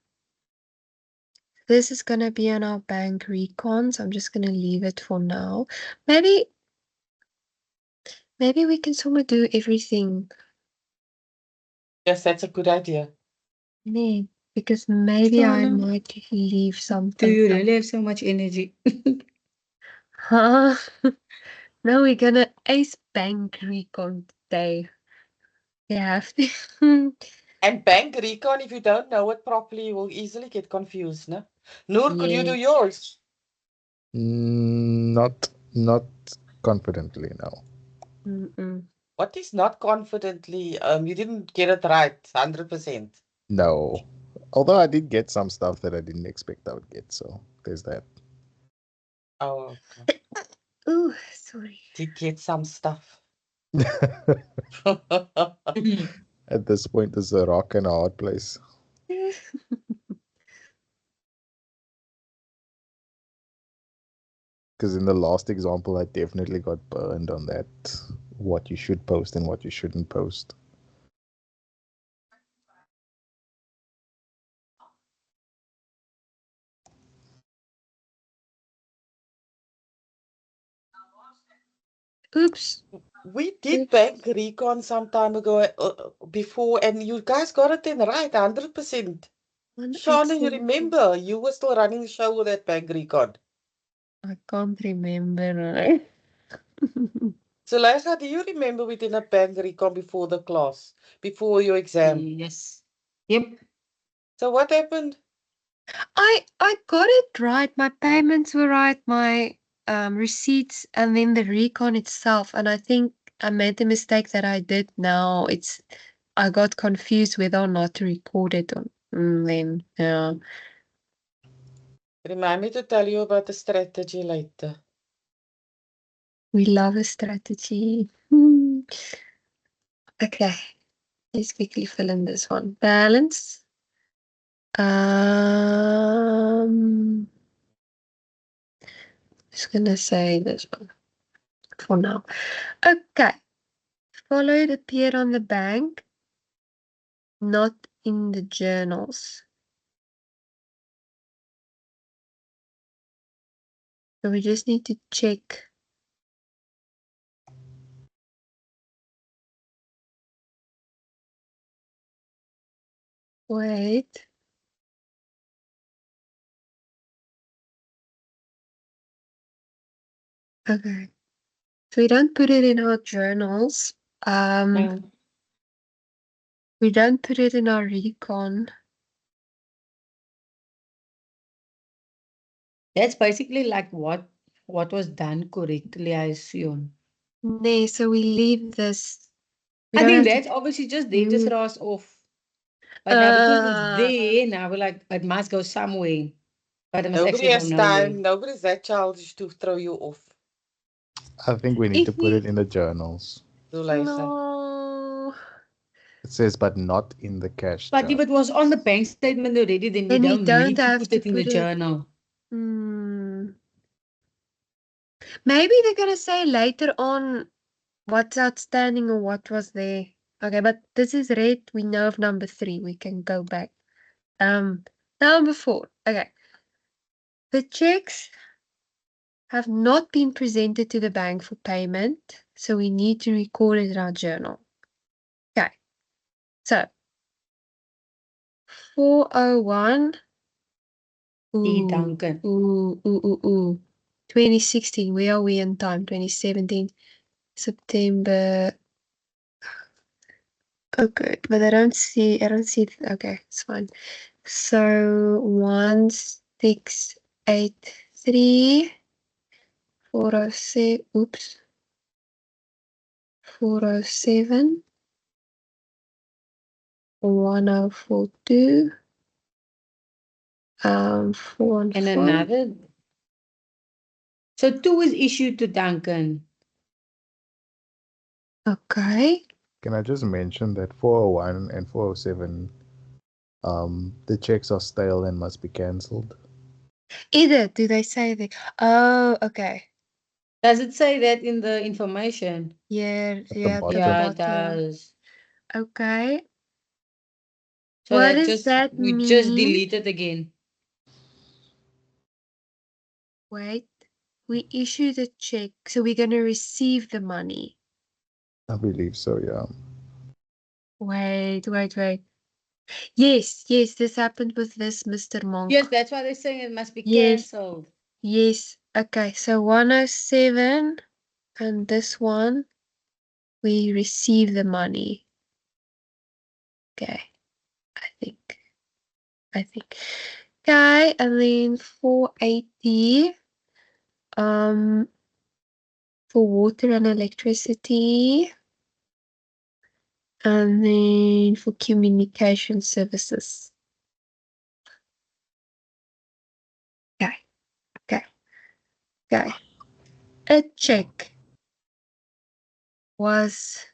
This is going to be on our bank recon, so I'm just going to leave it for now. Maybe we can somehow do everything. Yes, that's a good idea. Nee, because maybe I Shana, might leave Do something. you really have so much energy? Huh? No, we're gonna ace bank recon today. You have to. And bank recon, if you don't know it properly, you will easily get confused, no? Noor, could you do Yes. yours? Not confidently, no. Mm-mm. What is not confidently? You didn't get it right, 100%. No. Although I did get some stuff that I didn't expect I would get, so there's that. Oh, okay. Ooh, sorry. Did get some stuff. At this point, it's a rock and a hard place. Because in the last example, I definitely got burned on that. What you should post and what you shouldn't post. Oops. We did bank recon some time ago before, and you guys got it then right, 100%. Shana, you remember, you were still running the show with that bank recon. I can't remember. Zuleika, do you remember we did a bank recon before the class, before your exam? Yes. Yep. So what happened? I got it right. My payments were right, my receipts, and then the recon itself. And I think I made the mistake that I did now. I got confused whether or not to record it on then. Yeah. Remind me to tell you about the strategy later. We love a strategy. Okay. Let's quickly fill in this one. Balance. Just gonna say this one for now. Okay. Followed appeared on the bank, not in the journals. So we just need to check. Wait. Okay. So we don't put it in our journals. No. We don't put it in our recon. That's basically like what was done correctly, I assume. Nee, so we leave this. We I don't think have that's obviously just there to Mm. throw us off. But now because it's Uh, there, now we're like, it must go somewhere. But it must Nobody actually go has nowhere. time. Nobody's that childish to throw you off. I think we need to If put we- it in the journals. Do luister. No. It says, but not in the cash. But if tab. it was on the bank statement already, then we Then we don't don't need to have put to it in the put it- journal. Maybe they're gonna say later on what's outstanding or what was there. Okay, but this is red. We know of number 3. We can go back. Number 4. Okay. The checks have not been presented to the bank for payment, so we need to record it in our journal. Okay. So 401. Die Duncan. Ooh. 2016. Where are we in time? 2017. September. Okay, but I don't see. Okay, it's fine. So 1683 407. Oops. 407 1042 And 414. another. So 2 is issued to Duncan. Okay. Can I just mention that 401 and 407, the checks are stale and must be cancelled. Either do they say that? Oh, okay. Does it say that in the information? Yeah, the yeah, at the bottom. Yeah, it bottom. does. Okay. So What that does just that we just mean? delete it again. Wait, we issue the check, so we're gonna receive the money. I believe so, yeah. Wait. Yes, this happened with this Mr. Monk. Yes, that's why they're saying it must be Yes. cancelled. Yes. Okay, so 107 and this one, we receive the money. Okay, I think. Okay, and then 480, for water and electricity. And then for communication services. Okay. A check was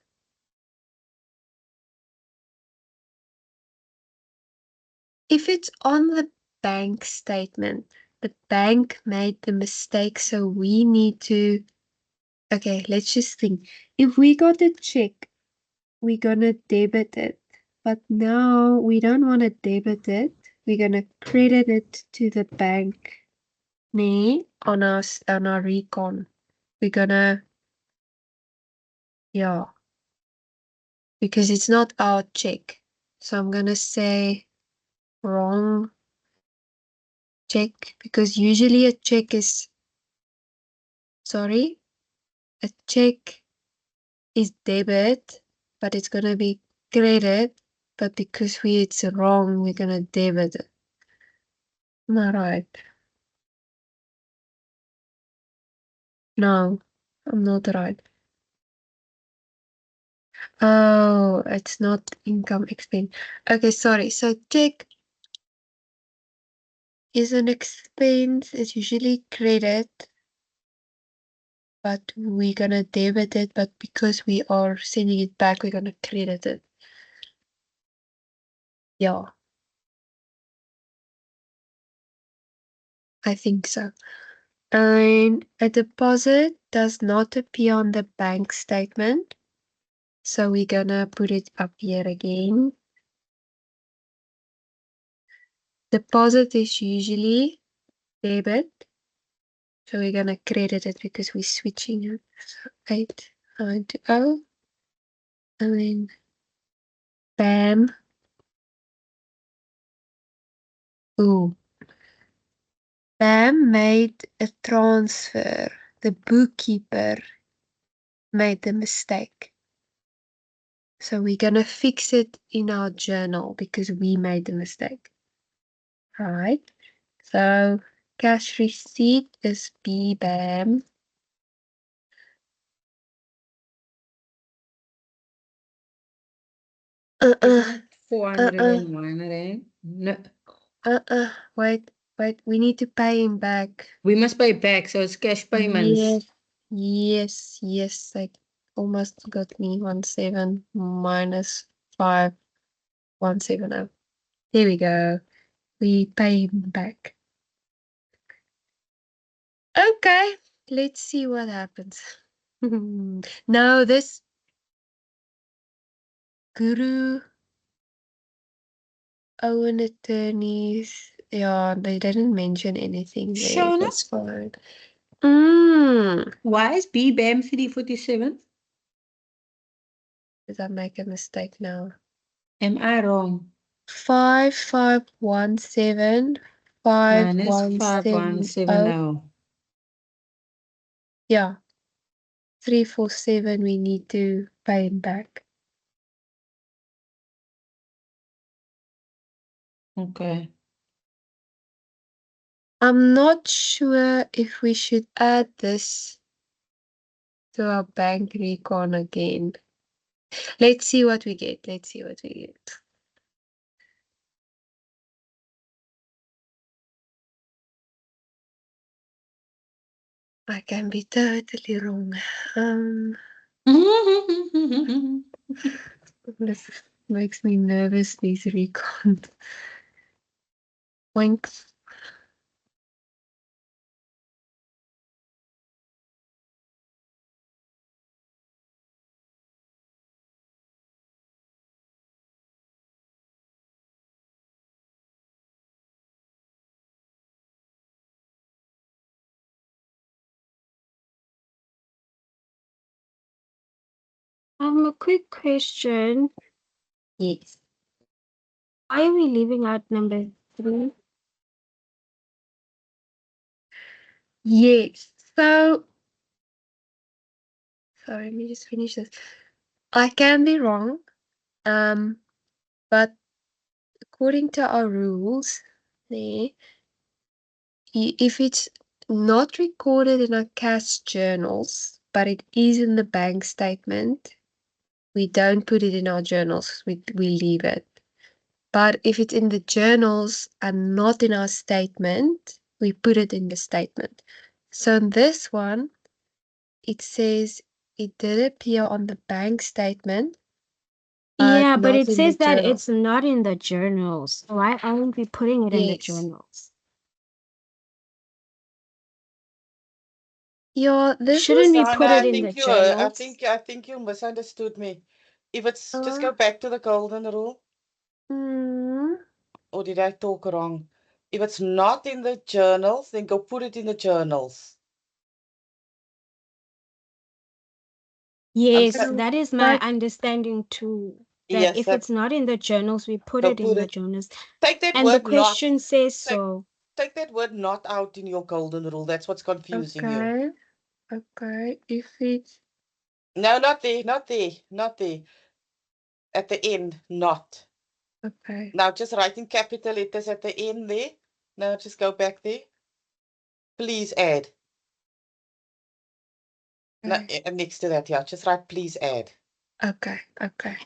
if it's on the bank statement, the bank made the mistake, so we need to. Okay, let's just think. If we got a check, we're gonna debit it. But now we don't want to debit it. We're gonna credit it to the bank. Nee, on our recon. We're gonna, yeah, because it's not our check. So I'm gonna say wrong check, because usually a check is, sorry, a check is debit, but it's gonna be credit, but because it's wrong, we're gonna debit it. Am I right? No, I'm not right. Oh, it's not income expense. Okay, sorry. So check is an expense. It's usually credit, but we're gonna debit it, but because we are sending it back, we're gonna credit it. Yeah. I think so. And a deposit does not appear on the bank statement. So we're gonna put it up here again. Deposit is usually debit. So we're gonna credit it because we're switching it. So 890. And then bam. Ooh. Bam made a transfer the bookkeeper made the mistake. So we're gonna fix it in our journal because we made the mistake. Right? So cash receipt is BBAM. Isn't 401 rand? No, Wait, we need to pay him back. we must pay back, so it's cash payments. Yes. I almost got me 17 minus 5, 170. There we go. We pay him back. Okay, let's see what happens. Now this Guru Owen attorneys, yeah, they didn't mention anything there. Shona? That's fine. Did Why is BBAM 347? I make a mistake now? Am I wrong? 5517 Minus 5170. 5170. Yeah. 347 we need to pay him back. Okay. I'm not sure if we should add this to our bank recon again. Let's see what we get. I can be totally wrong. This makes me nervous, these recons. Oink. A quick question. Yes. Why are we leaving out number 3? Yes. So, sorry, let me just finish this. I can be wrong, but according to our rules, if it's not recorded in our cash journals, but it is in the bank statement, we don't put it in our journals. We leave it. But if it's in the journals and not in our statement, we put it in the statement. So in this one, it says it did appear on the bank statement. Yeah, but not it in says the that journal. it's not in the journals. Why aren't we putting it in the Yes. journals? Yeah, this Shouldn't was we put it I in the think you I journals? think you misunderstood me. If it's just go back to the golden rule, mm, or did I talk wrong? If it's not in the journals, then go put it in the journals. Yes, sorry. that is my but understanding too. That Yes, if it's not in the journals, we put go it in put the it. journals. Take that And the word not. question says Take, so. take that word not out in your golden rule. That's what's confusing you. okay. If it's No, not there, not there, not there. At the end, not. okay. Now just write in capital letters at the end there. Now just go back there. Please add. No, Okay. next to that, yeah. Just write please add. Okay. Okay.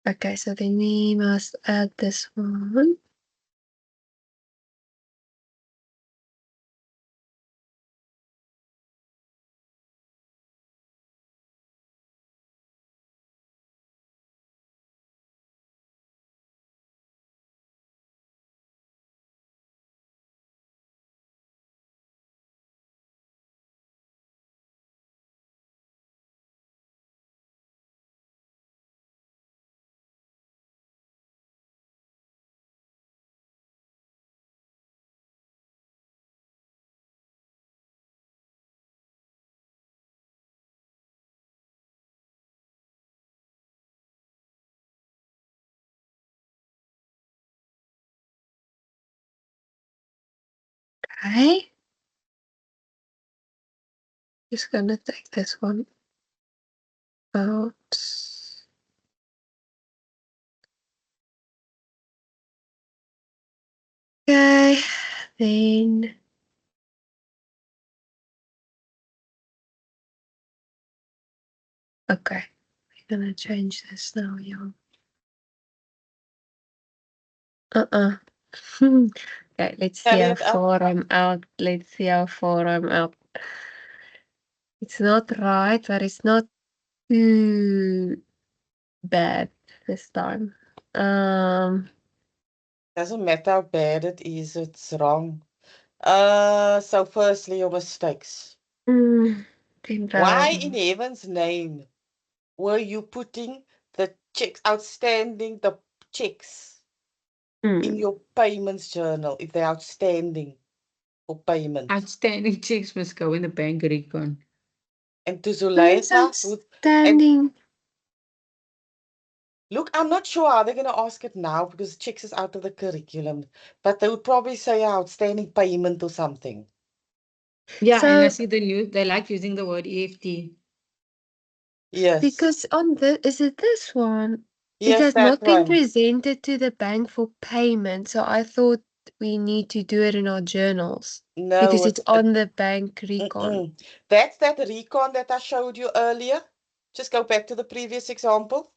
Okay, so then we must add this one. Okay. Just gonna take this one out. Okay, then okay, we're gonna change this now, y'all. Okay, let's see Tally how it up. far I'm out. Let's see how far I'm out. It's not right, but it's not too bad this time. Doesn't matter how bad it is, it's wrong. So firstly, your mistakes. Why 10,000. in heaven's name were you putting the checks, outstanding, the checks in your payments journal if they're outstanding for payment? Outstanding checks must go in the bank recon. And to It's Zuleika, outstanding. look, I'm not sure how they're going to ask it now because checks is out of the curriculum, but they would probably say outstanding payment or something. Yeah, and I So see they like using the word EFT. Yes. because on the is it this one? It Yes, has that not been one. presented to the bank for payment, so I thought we need to do it in our journals No, because it's on the bank recon. mm-mm. That's that recon that I showed you earlier. Just go back to the previous example.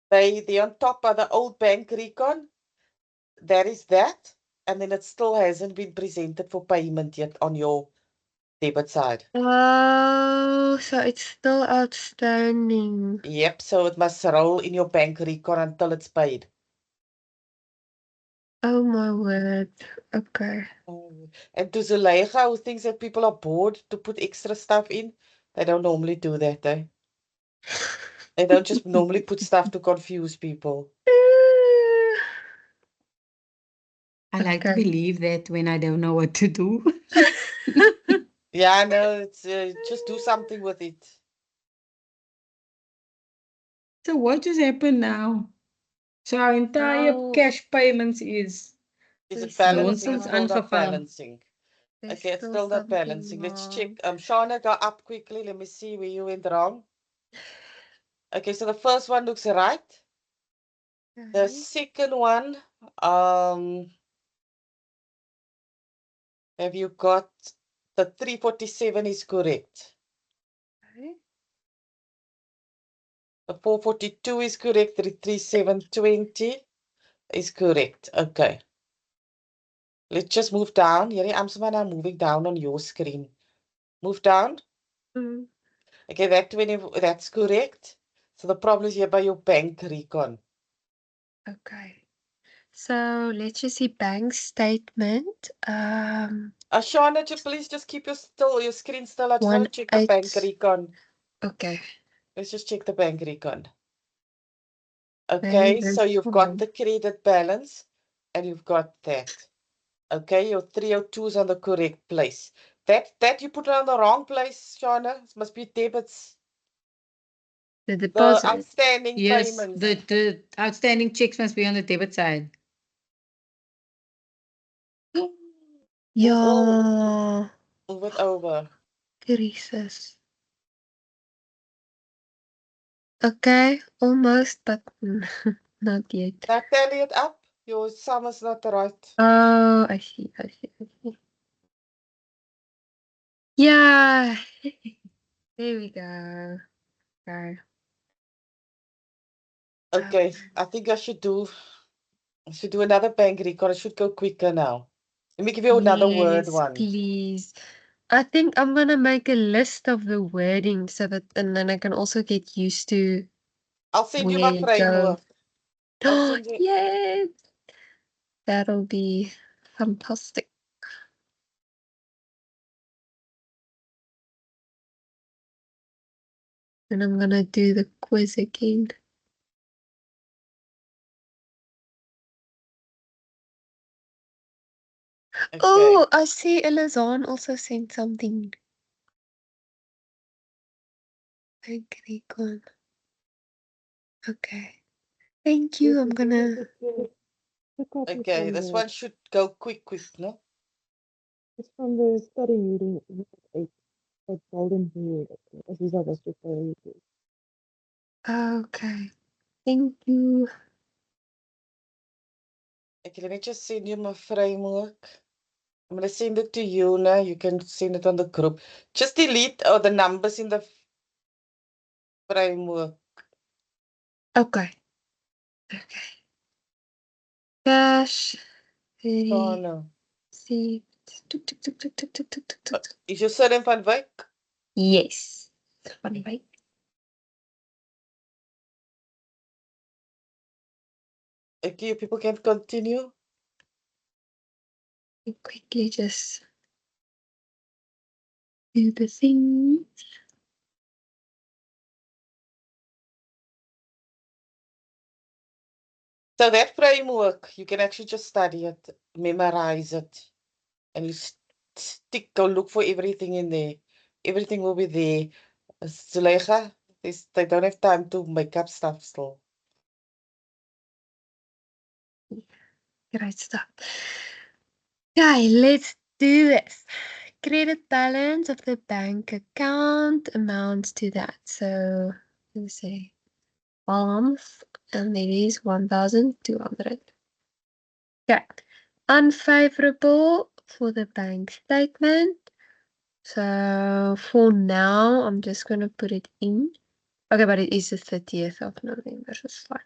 They're on top of the old bank recon. That is that. And then it still hasn't been presented for payment yet on your debit side. Oh, so it's still outstanding. Yep, so it must roll in your bank recon until it's paid. Oh my word. Okay. And to Zuleika, who thinks that people are bored to put extra stuff in, they don't normally do that, eh? They don't just normally put stuff to confuse people. I like to Okay. believe that when I don't know what to do. Yeah, I know. It's just do something with it. So what just happened now? So our entire Now cash payments is Is there's it balancing? nonsense It's still not ungeval. balancing. there's Okay, it's still still not something balancing. Let's check. wrong. Shauna, go up quickly. Let me see where you went wrong. Okay, so the first one looks right. The Okay. second one, have you got the 347 is correct. Okay. The 442 is correct. 33720 is correct. Okay. Let's just move down. Here I'm now moving down on your screen. Move down. Mm. Okay, that's correct. So the problem is here by your bank recon. Okay. So let's just see bank statement. Shauna, please just keep your screen still. I just want to check the 18. bank recon. Okay. Let's just check the bank recon. Then Okay, so this you've got one. the credit balance and you've got that. Okay, your 302 is on the correct place. That you put it on the wrong place, Shauna. It must be debits. The The deposit. outstanding Yes, payments. the outstanding checks must be on the debit side. Yeah. Move it over. Jesus. Okay, almost, but not yet. Now tally it up. Your sum is not right. Oh, I see. Yeah. There we go. Okay. Okay, I think I should do another bank record. I should go quicker now. Let me give you another word Yes, one. please. I think I'm gonna make a list of the wording so that, and then I can also get used to I'll send you where my it framework. I'll goes. send you. Yes, that'll be fantastic. And I'm gonna do the quiz again. Okay. Oh, I see Elazan also sent something. Bank recon. Okay. Thank you. I'm gonna The copy Okay, from this the, one should go quick, no? it's from the study meeting, unit 8, that golden period, as Lisa was referring to. Okay. Thank you. Okay, let me just send you my framework. I'm gonna send it to you now. You can send it on the group. Just delete all the numbers in the framework. Okay. Okay. Cash. Oh no. See. Tuk, tuk, tuk, tuk, tuk, tuk, tuk, tuk, tuk. Is your surname Van Wyk? Yes. Van Wyk. Okay, people can continue. Quickly just do the thing. So that framework, you can actually just study it, memorize it, and you go look for everything in there. Everything will be there. Zuleika, they don't have time to make up stuff still. Great stuff. Okay, let's do this. Credit balance of the bank account amounts to that. So let's say balance, and it is 1,200. Okay. Unfavorable for the bank statement. So for now, I'm just gonna put it in. Okay, but it is the 30th of November, so it's fine.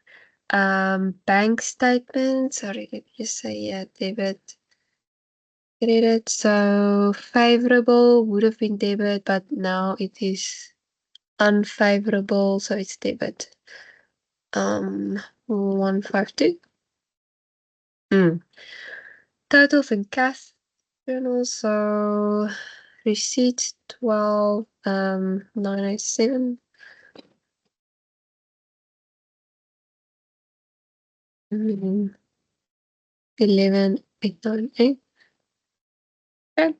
Bank statement, sorry, let me just say debit, credit. So favorable would have been debit, but now it is unfavorable, so it's debit. 152. Totals and cash journal, so receipts 12, 987. 11,898. Okay.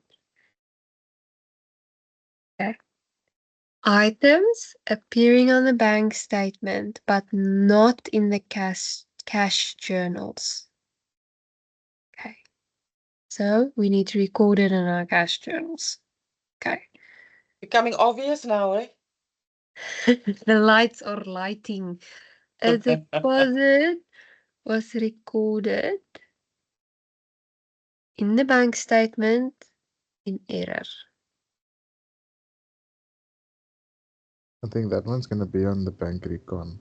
Items appearing on the bank statement, but not in the cash journals. Okay. So we need to record it in our cash journals. Okay. Becoming obvious now, eh? The lights are lighting. A deposit was recorded in the bank statement in error. I think that one's gonna be on the bank recon.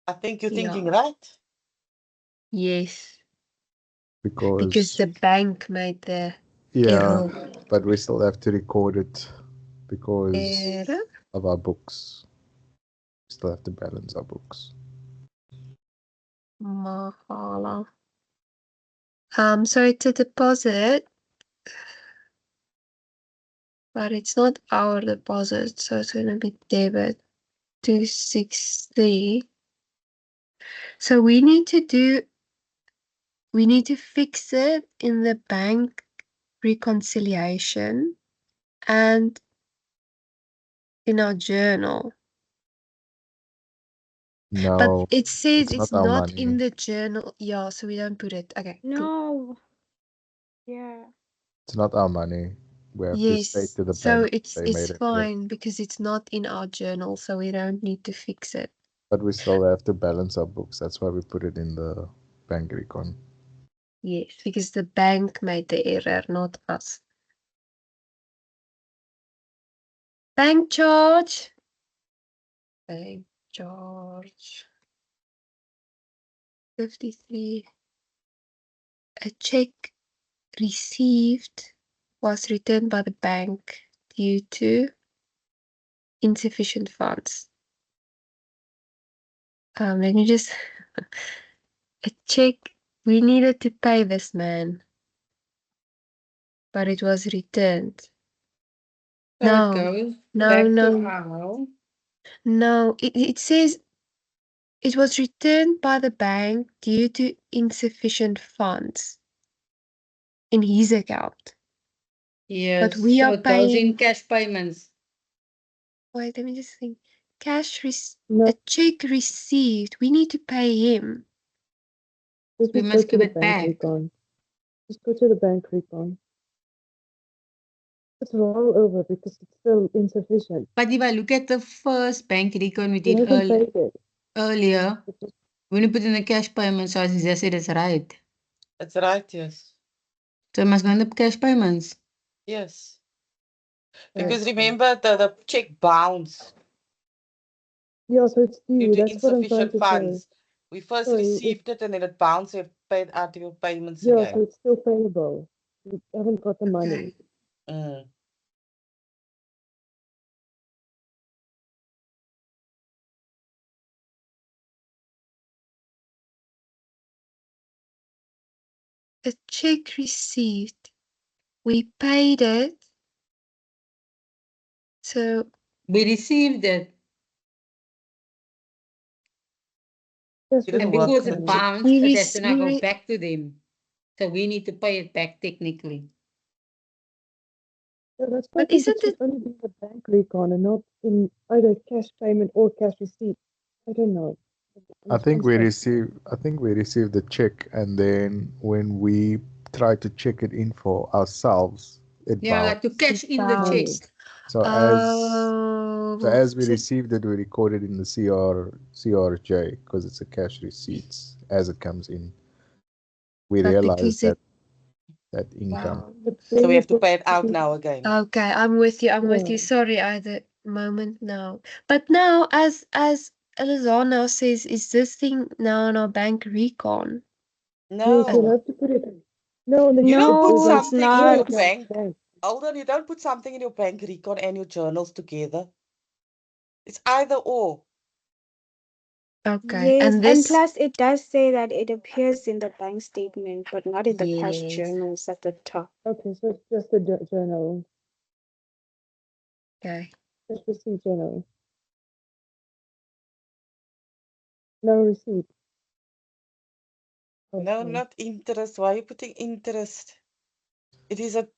I think you're thinking Yeah. right. Yes, Because because the bank made the yeah, error. but we still have to record it because Error. of our books. We still have to balance our books. Mahala. So it's a deposit, but it's not our deposit, so it's gonna be debit 263. So we need to fix it in the bank reconciliation and in our journal. No, But it says it's it's not our not money. in the journal. Yeah, so we don't put it. Okay. Cool. No. Yeah. It's not our money. We have to say Yes. to the So bank it's they made it. fine because it's not in our journal, so we don't need to fix it. But we still have to balance our books. That's why we put it in the bank recon. Yes, because the bank made the error, not us. Bank charge. Bank charge. 53. A check received was returned by the bank due to insufficient funds. Let me just a check. We needed to pay this man, but it was returned. So No, it goes no, back no. to our. No, it says it was returned by the bank due to insufficient funds in his account. Yes, But we so are it goes in paying. cash payments. Wait, let me just think. No, a check received. We need to pay him. just We go must to give the it bank back. recon. Just go to the bank recon. It's roll over because it's still insufficient. But if I look at the first bank recon we He did hasn't paid it. earlier, It's just- when you put in the cash payment, so as I said, it's right. It's right, yes. So it must go in the cash payments. Yes. yeah. Because remember the check bounced Yeah, so it's due due. to That's what I'm trying insufficient to say. funds. We first Sorry, received it and then it bounced, we paid out your payments Yeah, again. so it's still payable. We haven't got the money. Mm. A check received. We paid it. So We received it. Yes, Didn't And we work, because the it check. bounced, we it has to now go received. back to them. So we need to pay it back technically. Yeah, that's why I But think it isn't should it? only be the bank recon and not in either cash payment or cash receipt. I don't know. I think we received. received the check, and then when we tried to check it in for ourselves, it Yeah, like to bounced. cash in the check. Bounced. So as we So received it, we recorded in the CRJ because it's a cash receipts as it comes in. We but realized because that it income. bounced. But So then we have to you've got pay it out to- now again. Okay, I'm with you. I'm with Yeah. you. Sorry, I had a moment now. But now, as Elizar now says, is this thing now on our bank recon? Yes, you'll No. have to put it. No, the You don't put No, it's something in your not. bank. Hold on, you don't put something in your bank recon and your journals together. It's either or. Okay, Yes, and and this plus it does say that it appears in the bank statement, but not in the cash Yes. journals at the top. Okay, so it's just a journal. okay. Just receipt journal. No receipt. No, Okay. not interest. Why are you putting interest? It is a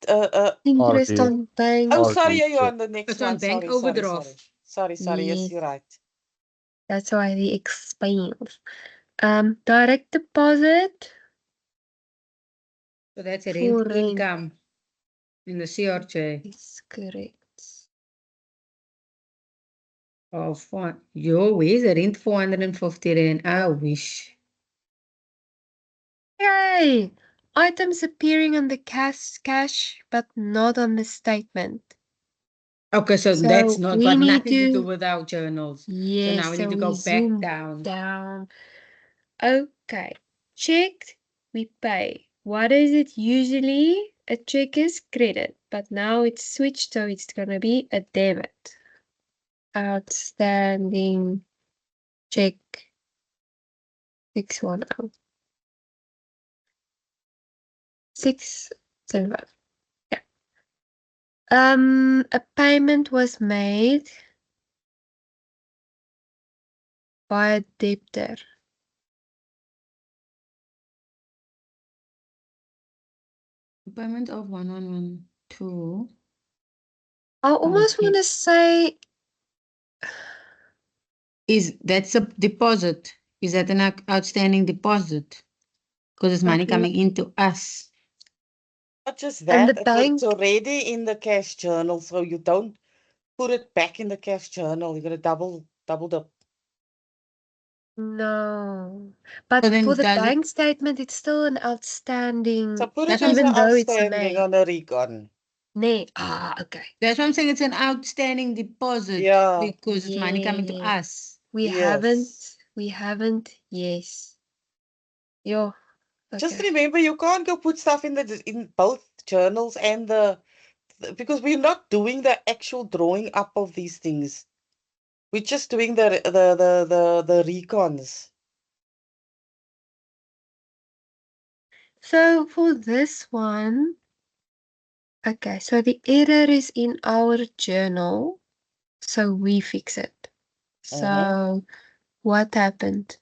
Interest RD. on bank. oh, RD sorry, you're check. on the next It's on one. bank Sorry, sorry, sorry. overdraft. Sorry, yes, Yes. you're right. That's why the expense. Direct deposit So that's for rent rent income in the CRJ is correct. of where's the rent 450 rand? I wish. Yay! Items appearing on the cash, but not on the statement. Okay, so So that's not we got need nothing to do to- with our journals. Yes, So now we need to go zoom back down. Okay, checked, we pay. What is it usually? A check is credit, but now it's switched, so it's gonna be a debit. Outstanding check 610. 675. Yeah. A payment was made by a debtor. Payment of 1112. I almost Okay. want to say That's a deposit? Is that an outstanding deposit? Because it's money Okay. coming into us. Not just And that, the it's bank- already in the cash journal, so you don't put it back in the cash journal. You're gonna double the no, but So then for the does it- bank statement, it's still an outstanding. so put That's it what as I'm an even though it's outstanding made. on the recon. Nee. Okay. That's why I'm saying it's an outstanding deposit. Yeah. Because it's money coming to Yeah. us. We Yes. haven't, yes. Yo. Just Okay. remember, you can't go put stuff in both journals and because we're not doing the actual drawing up of these things. We're just doing the recons. So for this one, okay, so the error is in our journal, so we fix it. So what happened?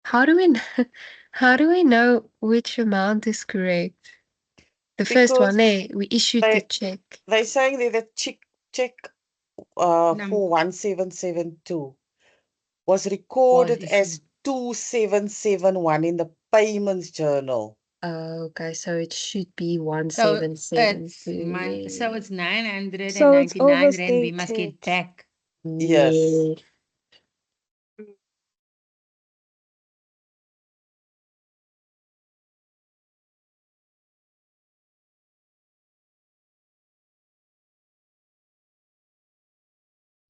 How do we how do we know which amount is correct? The first Because one, eh? We issued the they- check. They're saying that the check Num- for 1772 was recorded Was as issued. 2771 in the payments journal. Oh, okay, so it should be So 1772. so it's 999 So it's rand we must overstated. get back. Yes. Yeah.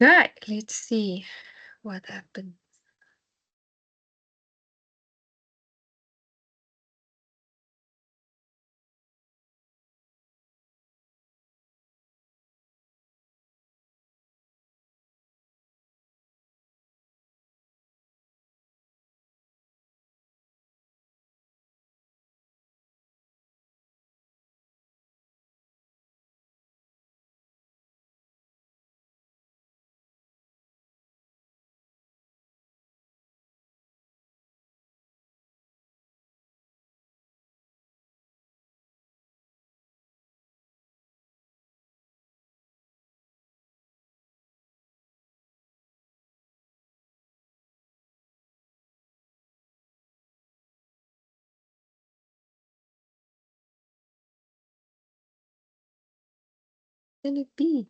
Right, let's see what happened. Can it be?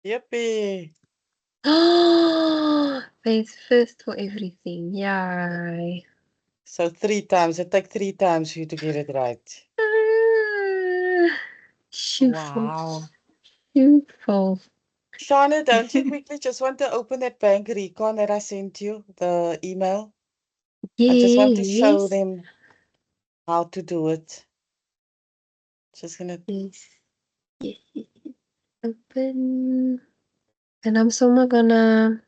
Yippee. Thanks first for everything. Yay. So 3 times. It takes 3 times for you to get it right. Shameful. Wow. Shameful. Shana, don't you quickly just want to open that bank recon that I sent you, the email? I just want to show Yes. them how to do it. Just gonna Yes. Yes. Open. And I'm somehow gonna